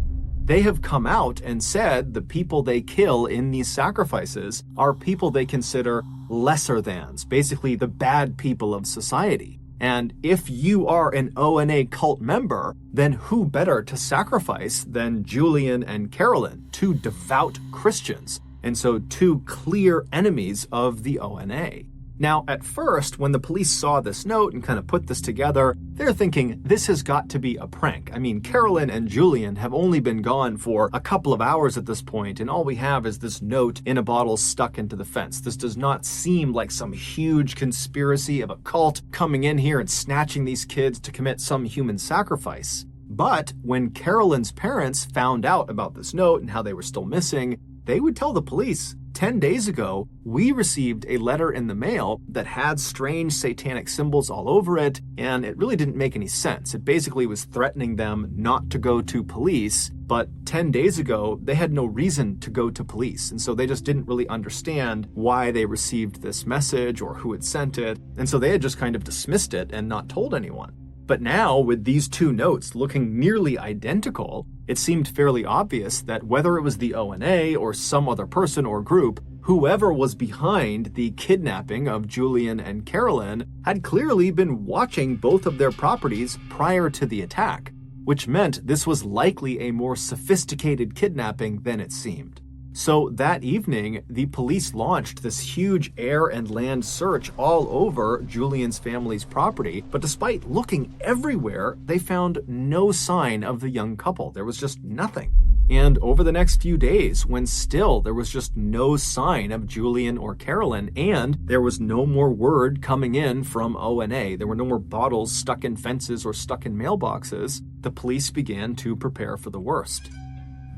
They have come out and said the people they kill in these sacrifices are people they consider lesser thans, basically the bad people of society. And if you are an ONA cult member, then who better to sacrifice than Julian and Carolyn, two devout Christians, and so two clear enemies of the ONA. Now, at first, when the police saw this note and kind of put this together, they're thinking, this has got to be a prank. I mean, Carolyn and Julian have only been gone for a couple of hours at this point, and all we have is this note in a bottle stuck into the fence. This does not seem like some huge conspiracy of a cult coming in here and snatching these kids to commit some human sacrifice. But when Carolyn's parents found out about this note and how they were still missing, they would tell the police, 10 days ago, we received a letter in the mail that had strange satanic symbols all over it, and it really didn't make any sense. It basically was threatening them not to go to police, but 10 days ago, they had no reason to go to police, and so they just didn't really understand why they received this message or who had sent it, and so they had just kind of dismissed it and not told anyone. But now, with these two notes looking nearly identical, it seemed fairly obvious that whether it was the ONA or some other person or group, whoever was behind the kidnapping of Julian and Carolyn had clearly been watching both of their properties prior to the attack, which meant this was likely a more sophisticated kidnapping than it seemed. So that evening, the police launched this huge air and land search all over Julian's family's property, but despite looking everywhere, they found no sign of the young couple. There was just nothing. And over the next few days, when still there was just no sign of Julian or Carolyn, and there was no more word coming in from ONA, there were no more bottles stuck in fences or stuck in mailboxes, the police began to prepare for the worst.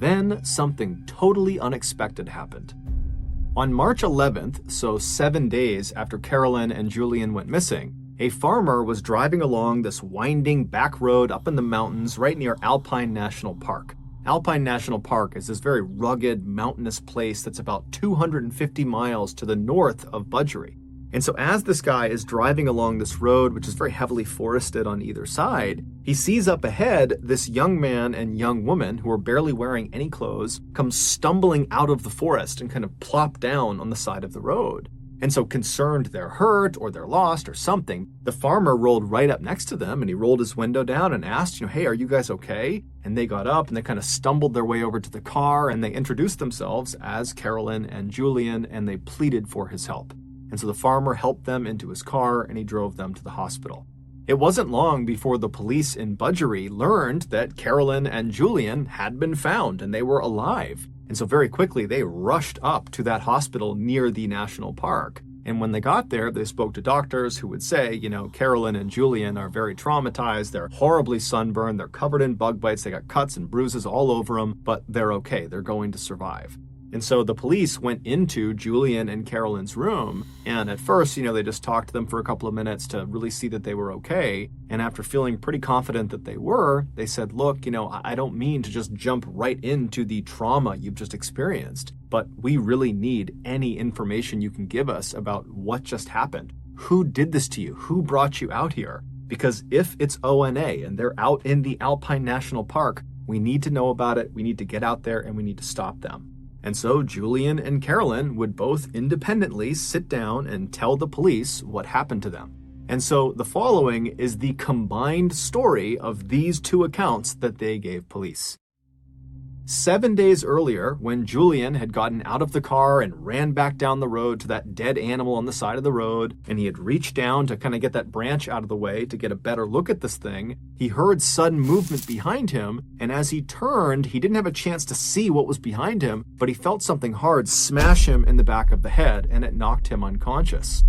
Then something totally unexpected happened. On March 11th, so 7 days after Carolyn and Julian went missing, a farmer was driving along this winding back road up in the mountains right near Alpine National Park. Alpine National Park is this very rugged, mountainous place that's about 250 miles to the north of Budgery. And so as this guy is driving along this road, which is very heavily forested on either side, he sees up ahead this young man and young woman who are barely wearing any clothes come stumbling out of the forest and kind of plop down on the side of the road. And so concerned they're hurt or they're lost or something, the farmer rolled right up next to them and he rolled his window down and asked, hey, are you guys okay? And they got up and they kind of stumbled their way over to the car and they introduced themselves as Carolyn and Julian and they pleaded for his help. And so the farmer helped them into his car and he drove them to the hospital. It wasn't long before the police in Budgery learned that Carolyn and Julian had been found and they were alive. And so very quickly they rushed up to that hospital near the national park. And when they got there, they spoke to doctors who would say, Carolyn and Julian are very traumatized. They're horribly sunburned. They're covered in bug bites. They got cuts and bruises all over them, but they're okay. They're going to survive. And so the police went into Julian and Carolyn's room, and at first, they just talked to them for a couple of minutes to really see that they were okay. And after feeling pretty confident that they were, they said, look, I don't mean to just jump right into the trauma you've just experienced, but we really need any information you can give us about what just happened. Who did this to you? Who brought you out here? Because if it's ONA and they're out in the Alpine National Park, we need to know about it. We need to get out there and we need to stop them. And so Julian and Carolyn would both independently sit down and tell the police what happened to them. And so the following is the combined story of these two accounts that they gave police. 7 days earlier, when Julian had gotten out of the car and ran back down the road to that dead animal on the side of the road, and he had reached down to kind of get that branch out of the way to get a better look at this thing, he heard sudden movement behind him, and as he turned, he didn't have a chance to see what was behind him, but he felt something hard smash him in the back of the head, and it knocked him unconscious.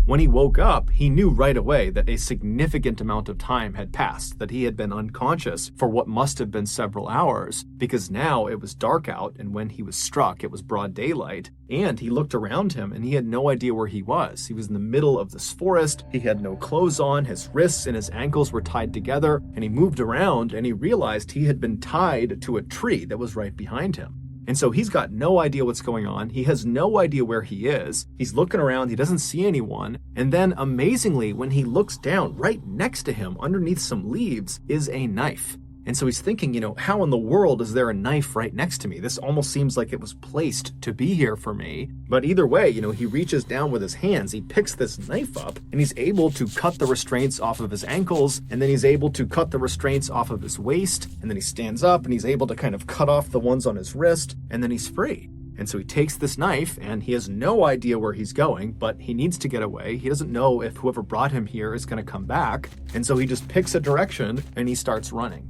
When he woke up, he knew right away that a significant amount of time had passed, that he had been unconscious for what must have been several hours, because now it was dark out, and when he was struck, it was broad daylight, and he looked around him, and he had no idea where he was. He was in the middle of this forest, he had no clothes on, his wrists and his ankles were tied together, and he moved around, and he realized he had been tied to a tree that was right behind him. And so he's got no idea what's going on. He has no idea where he is. He's looking around. He doesn't see anyone. And then amazingly, when he looks down, right next to him, underneath some leaves, is a knife. And so he's thinking, how in the world is there a knife right next to me? This almost seems like it was placed to be here for me. But either way, he reaches down with his hands, he picks this knife up, and he's able to cut the restraints off of his ankles, and then he's able to cut the restraints off of his waist, and then he stands up and he's able to kind of cut off the ones on his wrist, and then he's free. And so he takes this knife, and he has no idea where he's going, but he needs to get away. He doesn't know if whoever brought him here is going to come back, and so he just picks a direction and he starts running.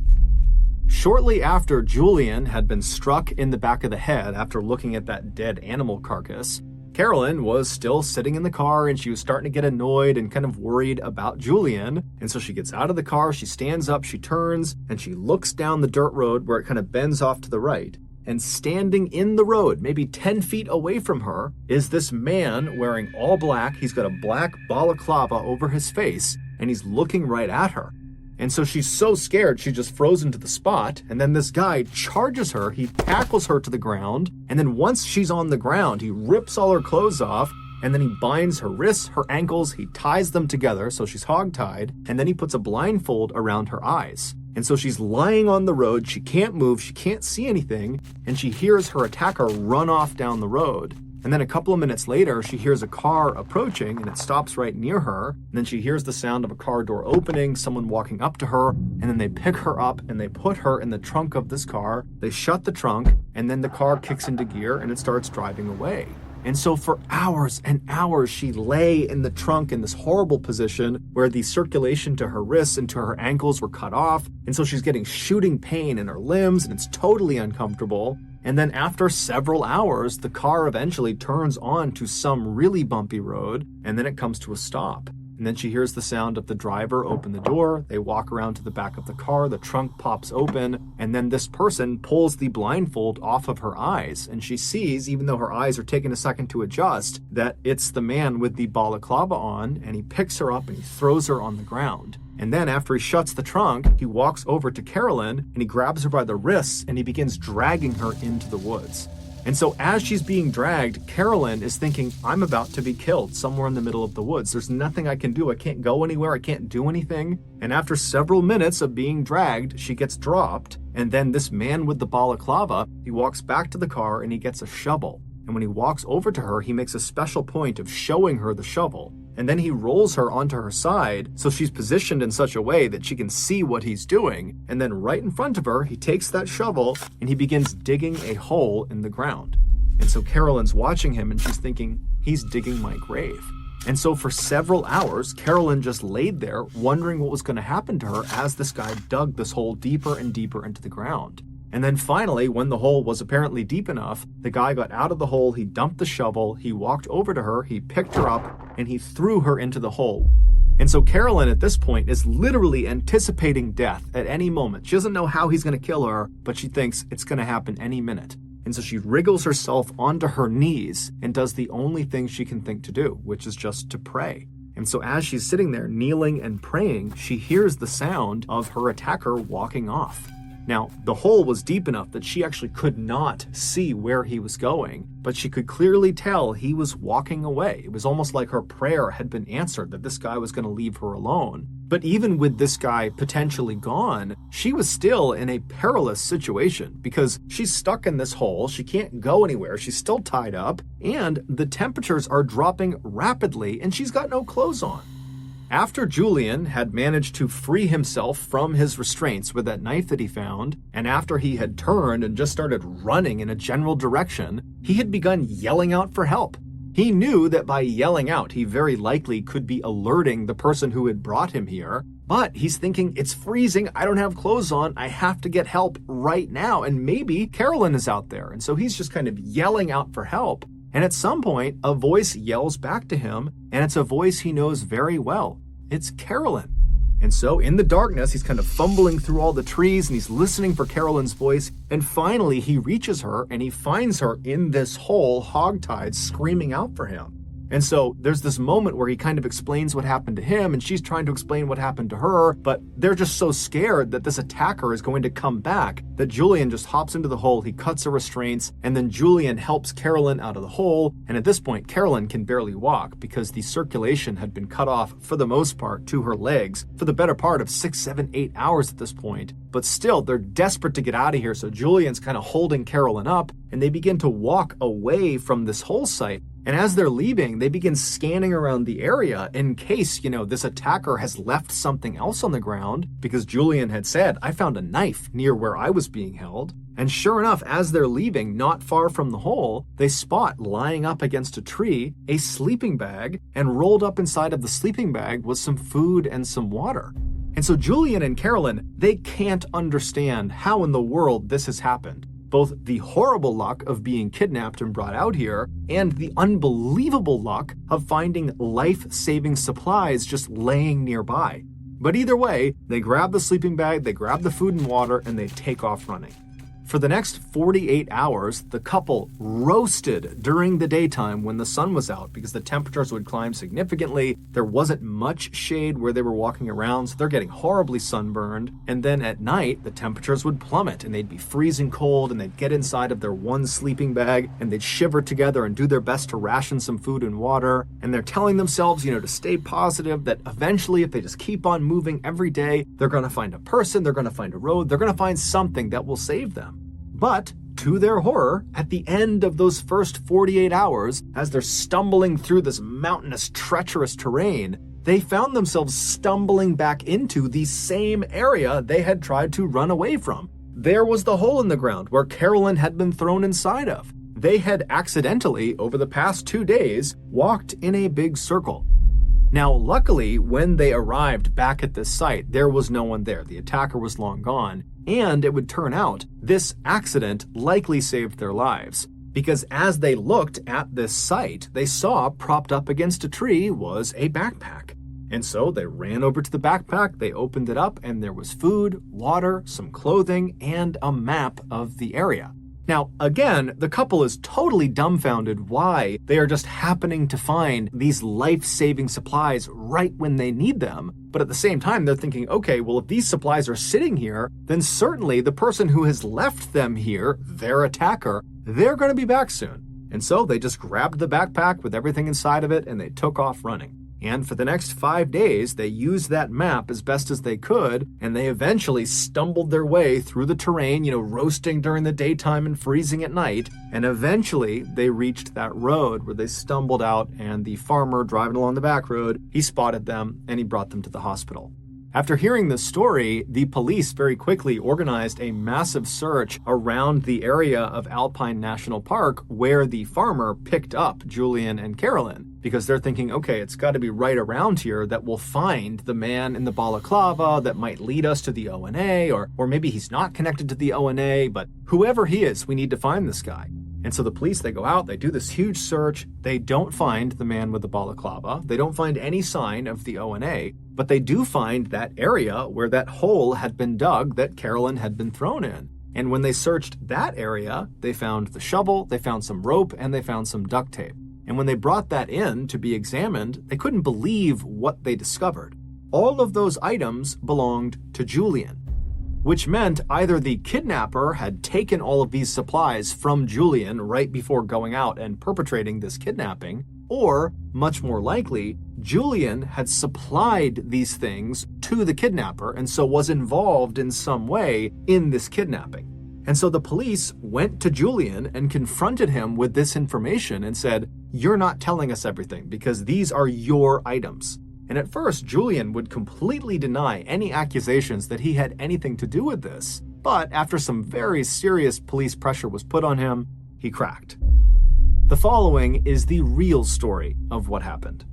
Shortly after Julian had been struck in the back of the head after looking at that dead animal carcass, Carolyn was still sitting in the car and she was starting to get annoyed and kind of worried about Julian. And so she gets out of the car, she stands up, she turns, and she looks down the dirt road where it kind of bends off to the right. And standing in the road, maybe 10 feet away from her, is this man wearing all black. He's got a black balaclava over his face, and he's looking right at her. And so she's so scared, she just frozen to the spot. And then this guy charges her, he tackles her to the ground. And then once she's on the ground, he rips all her clothes off. And then he binds her wrists, her ankles, he ties them together so she's hogtied. And then he puts a blindfold around her eyes. And so she's lying on the road, she can't move, she can't see anything. And she hears her attacker run off down the road. And then a couple of minutes later, she hears a car approaching and it stops right near her. And then she hears the sound of a car door opening, someone walking up to her, and then they pick her up and they put her in the trunk of this car. They shut the trunk, and then the car kicks into gear and it starts driving away. And so for hours and hours, she lay in the trunk in this horrible position where the circulation to her wrists and to her ankles were cut off. And so she's getting shooting pain in her limbs and it's totally uncomfortable. And then after several hours, the car eventually turns on to some really bumpy road, and then it comes to a stop. And then she hears the sound of the driver open the door. They walk around to the back of the car, the trunk pops open, and then this person pulls the blindfold off of her eyes. And she sees, even though her eyes are taking a second to adjust, that it's the man with the balaclava on, and he picks her up and he throws her on the ground. And then after he shuts the trunk, he walks over to Carolyn and he grabs her by the wrists and he begins dragging her into the woods. And so as she's being dragged, Carolyn is thinking, I'm about to be killed somewhere in the middle of the woods. There's nothing I can do. I can't go anywhere. I can't do anything. And after several minutes of being dragged, she gets dropped. And then this man with the balaclava, he walks back to the car and he gets a shovel. And when he walks over to her, he makes a special point of showing her the shovel. And then he rolls her onto her side so she's positioned in such a way that she can see what he's doing. And then right in front of her, he takes that shovel and he begins digging a hole in the ground. And so Carolyn's watching him and she's thinking, he's digging my grave. And so for several hours, Carolyn just laid there wondering what was going to happen to her as this guy dug this hole deeper and deeper into the ground. And then finally, when the hole was apparently deep enough, the guy got out of the hole, he dumped the shovel, he walked over to her, he picked her up, and he threw her into the hole. And so Carolyn at this point is literally anticipating death at any moment. She doesn't know how he's going to kill her, but she thinks it's going to happen any minute. And so she wriggles herself onto her knees and does the only thing she can think to do, which is just to pray. And so as she's sitting there kneeling and praying, she hears the sound of her attacker walking off. Now, the hole was deep enough that she actually could not see where he was going, but she could clearly tell he was walking away. It was almost like her prayer had been answered, that this guy was going to leave her alone. But even with this guy potentially gone, she was still in a perilous situation because she's stuck in this hole, she can't go anywhere, she's still tied up, and the temperatures are dropping rapidly and she's got no clothes on. After Julian had managed to free himself from his restraints with that knife that he found, and after he had turned and just started running in a general direction, he had begun yelling out for help. He knew that by yelling out, he very likely could be alerting the person who had brought him here, but he's thinking, it's freezing, I don't have clothes on, I have to get help right now, and maybe Carolyn is out there. And so he's just kind of yelling out for help. And at some point, a voice yells back to him, and it's a voice he knows very well. It's Carolyn. And so in the darkness, he's kind of fumbling through all the trees, and he's listening for Carolyn's voice, and finally he reaches her, and he finds her in this hole, hogtied, screaming out for him. And so there's this moment where he kind of explains what happened to him, and she's trying to explain what happened to her, but they're just so scared that this attacker is going to come back that Julian just hops into the hole, he cuts her restraints, and then Julian helps Carolyn out of the hole. And at this point, Carolyn can barely walk because the circulation had been cut off for the most part to her legs for the better part of 6, 7, 8 hours at this point. But still, they're desperate to get out of here, so Julian's kind of holding Carolyn up, and they begin to walk away from this hole site. And as they're leaving, they begin scanning around the area in case, this attacker has left something else on the ground, because Julian had said, I found a knife near where I was being held. And sure enough, as they're leaving, not far from the hole, they spot lying up against a tree a sleeping bag, and rolled up inside of the sleeping bag was some food and some water. And so Julian and Carolyn, they can't understand how in the world this has happened. both the horrible luck of being kidnapped and brought out here and the unbelievable luck of finding life-saving supplies just laying nearby. But either way, they grab the sleeping bag, they grab the food and water, and they take off running. For the next 48 hours, the couple roasted during the daytime when the sun was out because the temperatures would climb significantly. There wasn't much shade where they were walking around, so they're getting horribly sunburned. And then at night, the temperatures would plummet and they'd be freezing cold, and they'd get inside of their one sleeping bag and they'd shiver together and do their best to ration some food and water. And they're telling themselves, to stay positive, that eventually if they just keep on moving every day, they're going to find a person, they're going to find a road, they're going to find something that will save them. But to their horror, at the end of those first 48 hours, as they're stumbling through this mountainous, treacherous terrain, they found themselves stumbling back into the same area they had tried to run away from. There was the hole in the ground where Carolyn had been thrown inside of. They had accidentally, over the past 2 days, walked in a big circle. Now, luckily, when they arrived back at this site, there was no one there. The attacker was long gone. And it would turn out this accident likely saved their lives, because as they looked at this site, they saw propped up against a tree was a backpack. And so they ran over to the backpack, they opened it up, and there was food, water, some clothing, and a map of the area. Now, again, the couple is totally dumbfounded why they are just happening to find these life-saving supplies right when they need them. But at the same time, they're thinking, okay, well, if these supplies are sitting here, then certainly the person who has left them here, their attacker, they're going to be back soon. And so they just grabbed the backpack with everything inside of it and they took off running. And for the next 5 days, they used that map as best as they could, and they eventually stumbled their way through the terrain, roasting during the daytime and freezing at night. And eventually, they reached that road where they stumbled out, and the farmer driving along the back road, he spotted them, and he brought them to the hospital. After hearing this story, the police very quickly organized a massive search around the area of Alpine National Park where the farmer picked up Julian and Carolyn, because they're thinking, okay, it's got to be right around here that we'll find the man in the balaclava that might lead us to the ONA, or maybe he's not connected to the ONA, but whoever he is, we need to find this guy. And so the police, they go out, they do this huge search, they don't find the man with the balaclava, they don't find any sign of the ONA, but they do find that area where that hole had been dug that Carolyn had been thrown in. And when they searched that area, they found the shovel, they found some rope, and they found some duct tape. And when they brought that in to be examined, they couldn't believe what they discovered. All of those items belonged to Julian, which meant either the kidnapper had taken all of these supplies from Julian right before going out and perpetrating this kidnapping, or, much more likely, Julian had supplied these things to the kidnapper and so was involved in some way in this kidnapping. And so the police went to Julian and confronted him with this information and said, "You're not telling us everything because these are your items." And at first, Julian would completely deny any accusations that he had anything to do with this. But after some very serious police pressure was put on him, he cracked. The following is the real story of what happened.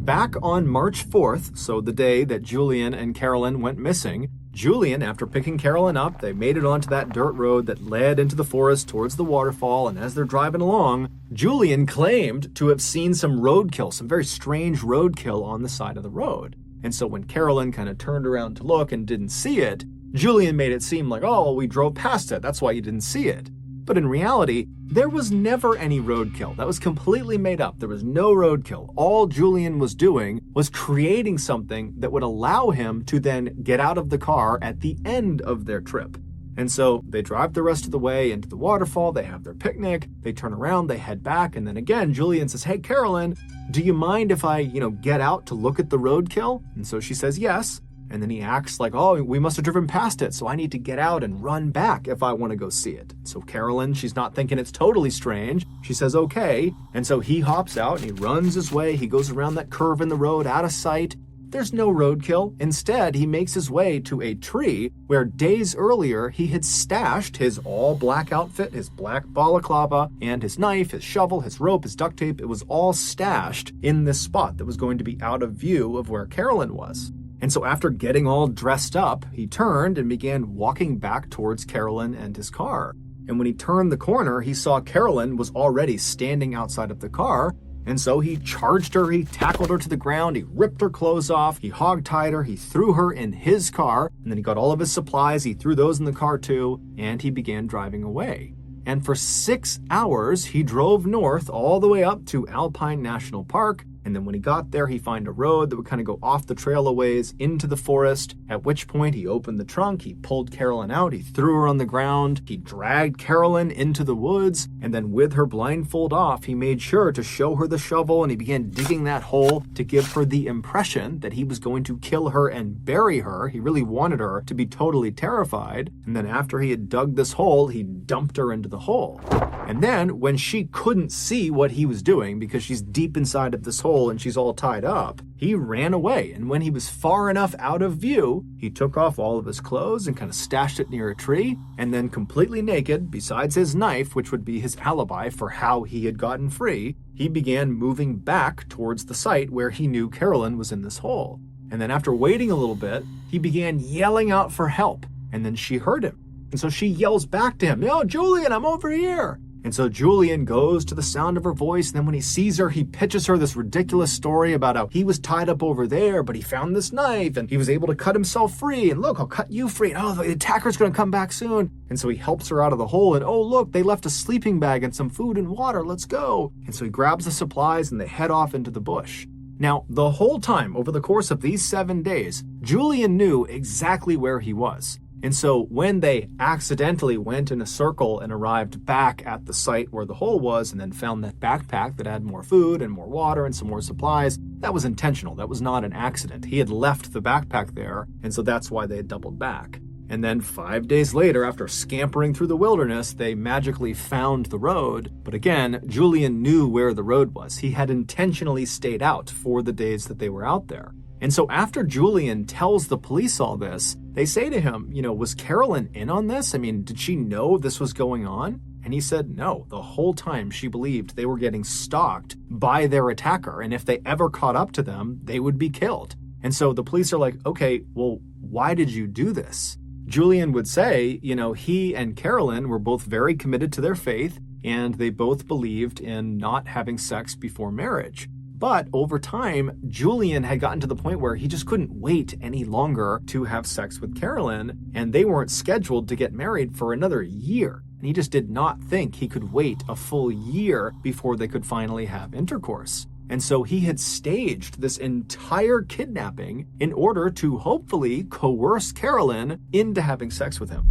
Back on March 4th, so the day that Julian and Carolyn went missing, Julian, after picking Carolyn up, they made it onto that dirt road that led into the forest towards the waterfall, and as they're driving along, Julian claimed to have seen some roadkill, some very strange roadkill on the side of the road. And so when Carolyn kind of turned around to look and didn't see it, Julian made it seem like, oh, well, we drove past it, that's why you didn't see it. But in reality, there was never any roadkill. That was completely made up. There was no roadkill. All Julian was doing was creating something that would allow him to then get out of the car at the end of their trip. And so they drive the rest of the way into the waterfall, they have their picnic, they turn around, they head back, and then again, Julian says, "Hey, Carolyn, do you mind if I, get out to look at the roadkill?" And so she says yes. And then he acts like, oh, we must have driven past it, so I need to get out and run back if I want to go see it. So Carolyn, she's not thinking it's totally strange. She says, okay. And so he hops out and he runs his way. He goes around that curve in the road out of sight. There's no roadkill. Instead, he makes his way to a tree where days earlier he had stashed his all black outfit, his black balaclava, and his knife, his shovel, his rope, his duct tape. It was all stashed in this spot that was going to be out of view of where Carolyn was. And so after getting all dressed up, he turned and began walking back towards Carolyn and his car. And when he turned the corner, he saw Carolyn was already standing outside of the car. And so he charged her, he tackled her to the ground, he ripped her clothes off, he hog-tied her, he threw her in his car, and then he got all of his supplies, he threw those in the car too, and he began driving away. And for 6 hours, he drove north all the way up to Alpine National Park. And then when he got there, he found a road that would kind of go off the trail a ways into the forest, at which point he opened the trunk, he pulled Carolyn out, he threw her on the ground, he dragged Carolyn into the woods, and then with her blindfold off, he made sure to show her the shovel, and he began digging that hole to give her the impression that he was going to kill her and bury her. He really wanted her to be totally terrified. And then after he had dug this hole, he dumped her into the hole. And then when she couldn't see what he was doing because she's deep inside of this hole and she's all tied up, he ran away. And when he was far enough out of view, he took off all of his clothes and kind of stashed it near a tree. And then completely naked, besides his knife, which would be his alibi for how he had gotten free, he began moving back towards the site where he knew Carolyn was in this hole. And then after waiting a little bit, he began yelling out for help. And then she heard him. And so she yells back to him, "Yo, Julian, I'm over here." And so Julian goes to the sound of her voice, and then when he sees her, he pitches her this ridiculous story about how he was tied up over there, but he found this knife, and he was able to cut himself free, and look, I'll cut you free, and oh, the attacker's gonna come back soon. And so he helps her out of the hole, and oh, look, they left a sleeping bag and some food and water, let's go. And so he grabs the supplies, and they head off into the bush. Now, the whole time, over the course of these 7 days, Julian knew exactly where he was. And so when they accidentally went in a circle and arrived back at the site where the hole was and then found that backpack that had more food and more water and some more supplies, that was intentional. That was not an accident. He had left the backpack there, and so that's why they had doubled back. And then 5 days later, after scampering through the wilderness, they magically found the road. But again, Julian knew where the road was. He had intentionally stayed out for the days that they were out there. And so after Julian tells the police all this, they say to him, was Carolyn in on this? I mean, did she know this was going on? And he said no. The whole time she believed they were getting stalked by their attacker. And if they ever caught up to them, they would be killed. And so the police are like, okay, well, why did you do this? Julian would say, he and Carolyn were both very committed to their faith, and they both believed in not having sex before marriage. But over time, Julian had gotten to the point where he just couldn't wait any longer to have sex with Carolyn, and they weren't scheduled to get married for another year. And he just did not think he could wait a full year before they could finally have intercourse. And so he had staged this entire kidnapping in order to hopefully coerce Carolyn into having sex with him.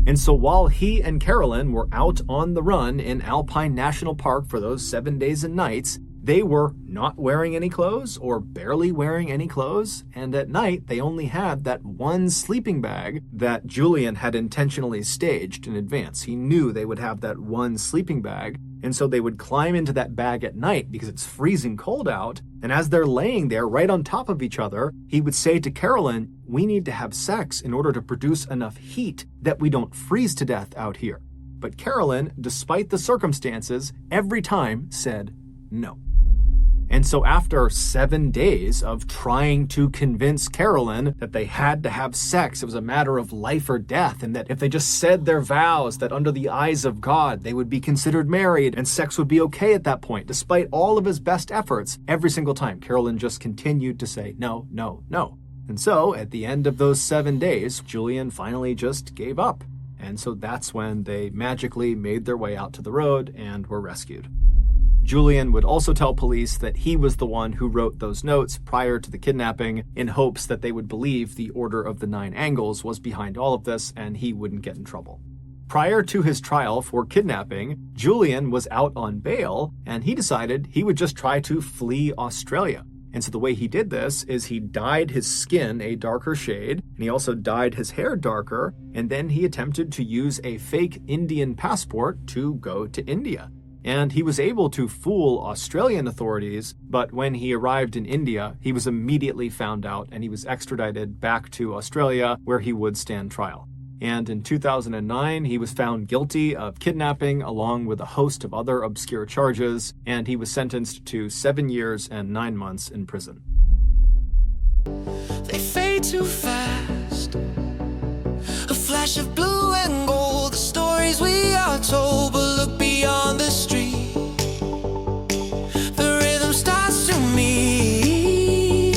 And so while he and Carolyn were out on the run in Alpine National Park for those 7 days and nights, they were not wearing any clothes or barely wearing any clothes, and at night they only had that one sleeping bag that Julian had intentionally staged in advance. He knew they would have that one sleeping bag, and so they would climb into that bag at night because it's freezing cold out, and as they're laying there right on top of each other, he would say to Carolyn, "We need to have sex in order to produce enough heat that we don't freeze to death out here." But Carolyn, despite the circumstances, every time said no. And so after 7 days of trying to convince Carolyn that they had to have sex, it was a matter of life or death, and that if they just said their vows, that under the eyes of God, they would be considered married and sex would be okay at that point, despite all of his best efforts, every single time, Carolyn just continued to say no, no, no. And so at the end of those 7 days, Julian finally just gave up. And so that's when they magically made their way out to the road and were rescued. Julian would also tell police that he was the one who wrote those notes prior to the kidnapping in hopes that they would believe the Order of the Nine Angles was behind all of this and he wouldn't get in trouble. Prior to his trial for kidnapping, Julian was out on bail and he decided he would just try to flee Australia. And so the way he did this is he dyed his skin a darker shade, and he also dyed his hair darker, and then he attempted to use a fake Indian passport to go to India. And he was able to fool Australian authorities, but when he arrived in India, he was immediately found out and he was extradited back to Australia where he would stand trial. And in 2009, he was found guilty of kidnapping along with a host of other obscure charges, and he was sentenced to 7 years and 9 months in prison. They way too fast. A flash of blue and gold, the stories we are told, but look beyond the street. The rhythm starts to meet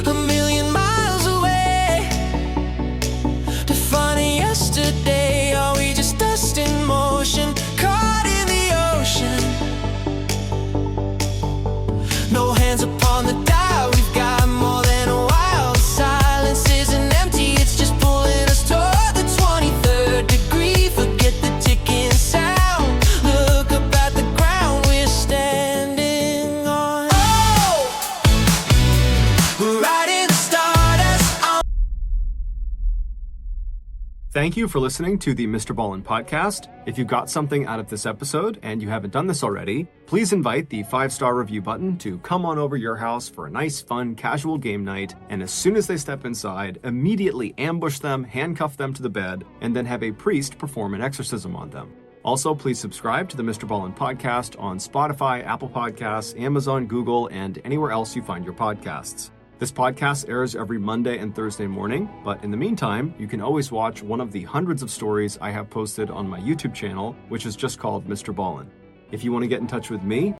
a million miles away. Defining yesterday, are we just dust in motion, caught in the ocean? No hands upon the dial, we've got more than a while. Silence isn't empty, it's just pulling us toward the 23rd degree. Forget the ticking sound, look up at the ground we're standing on. Oh, we're riding the stardust on. Thank you for listening to the Mr. Ballin podcast. If you got something out of this episode and you haven't done this already, please invite the 5-star review button to come on over your house for a nice, fun, casual game night, and as soon as they step inside, immediately ambush them, handcuff them to the bed, and then have a priest perform an exorcism on them. Also, please subscribe to the Mr. Ballin podcast on Spotify, Apple Podcasts, Amazon, Google, and anywhere else you find your podcasts. This podcast airs every Monday and Thursday morning, but in the meantime, you can always watch one of the hundreds of stories I have posted on my YouTube channel, which is just called Mr. Ballin. If you want to get in touch with me,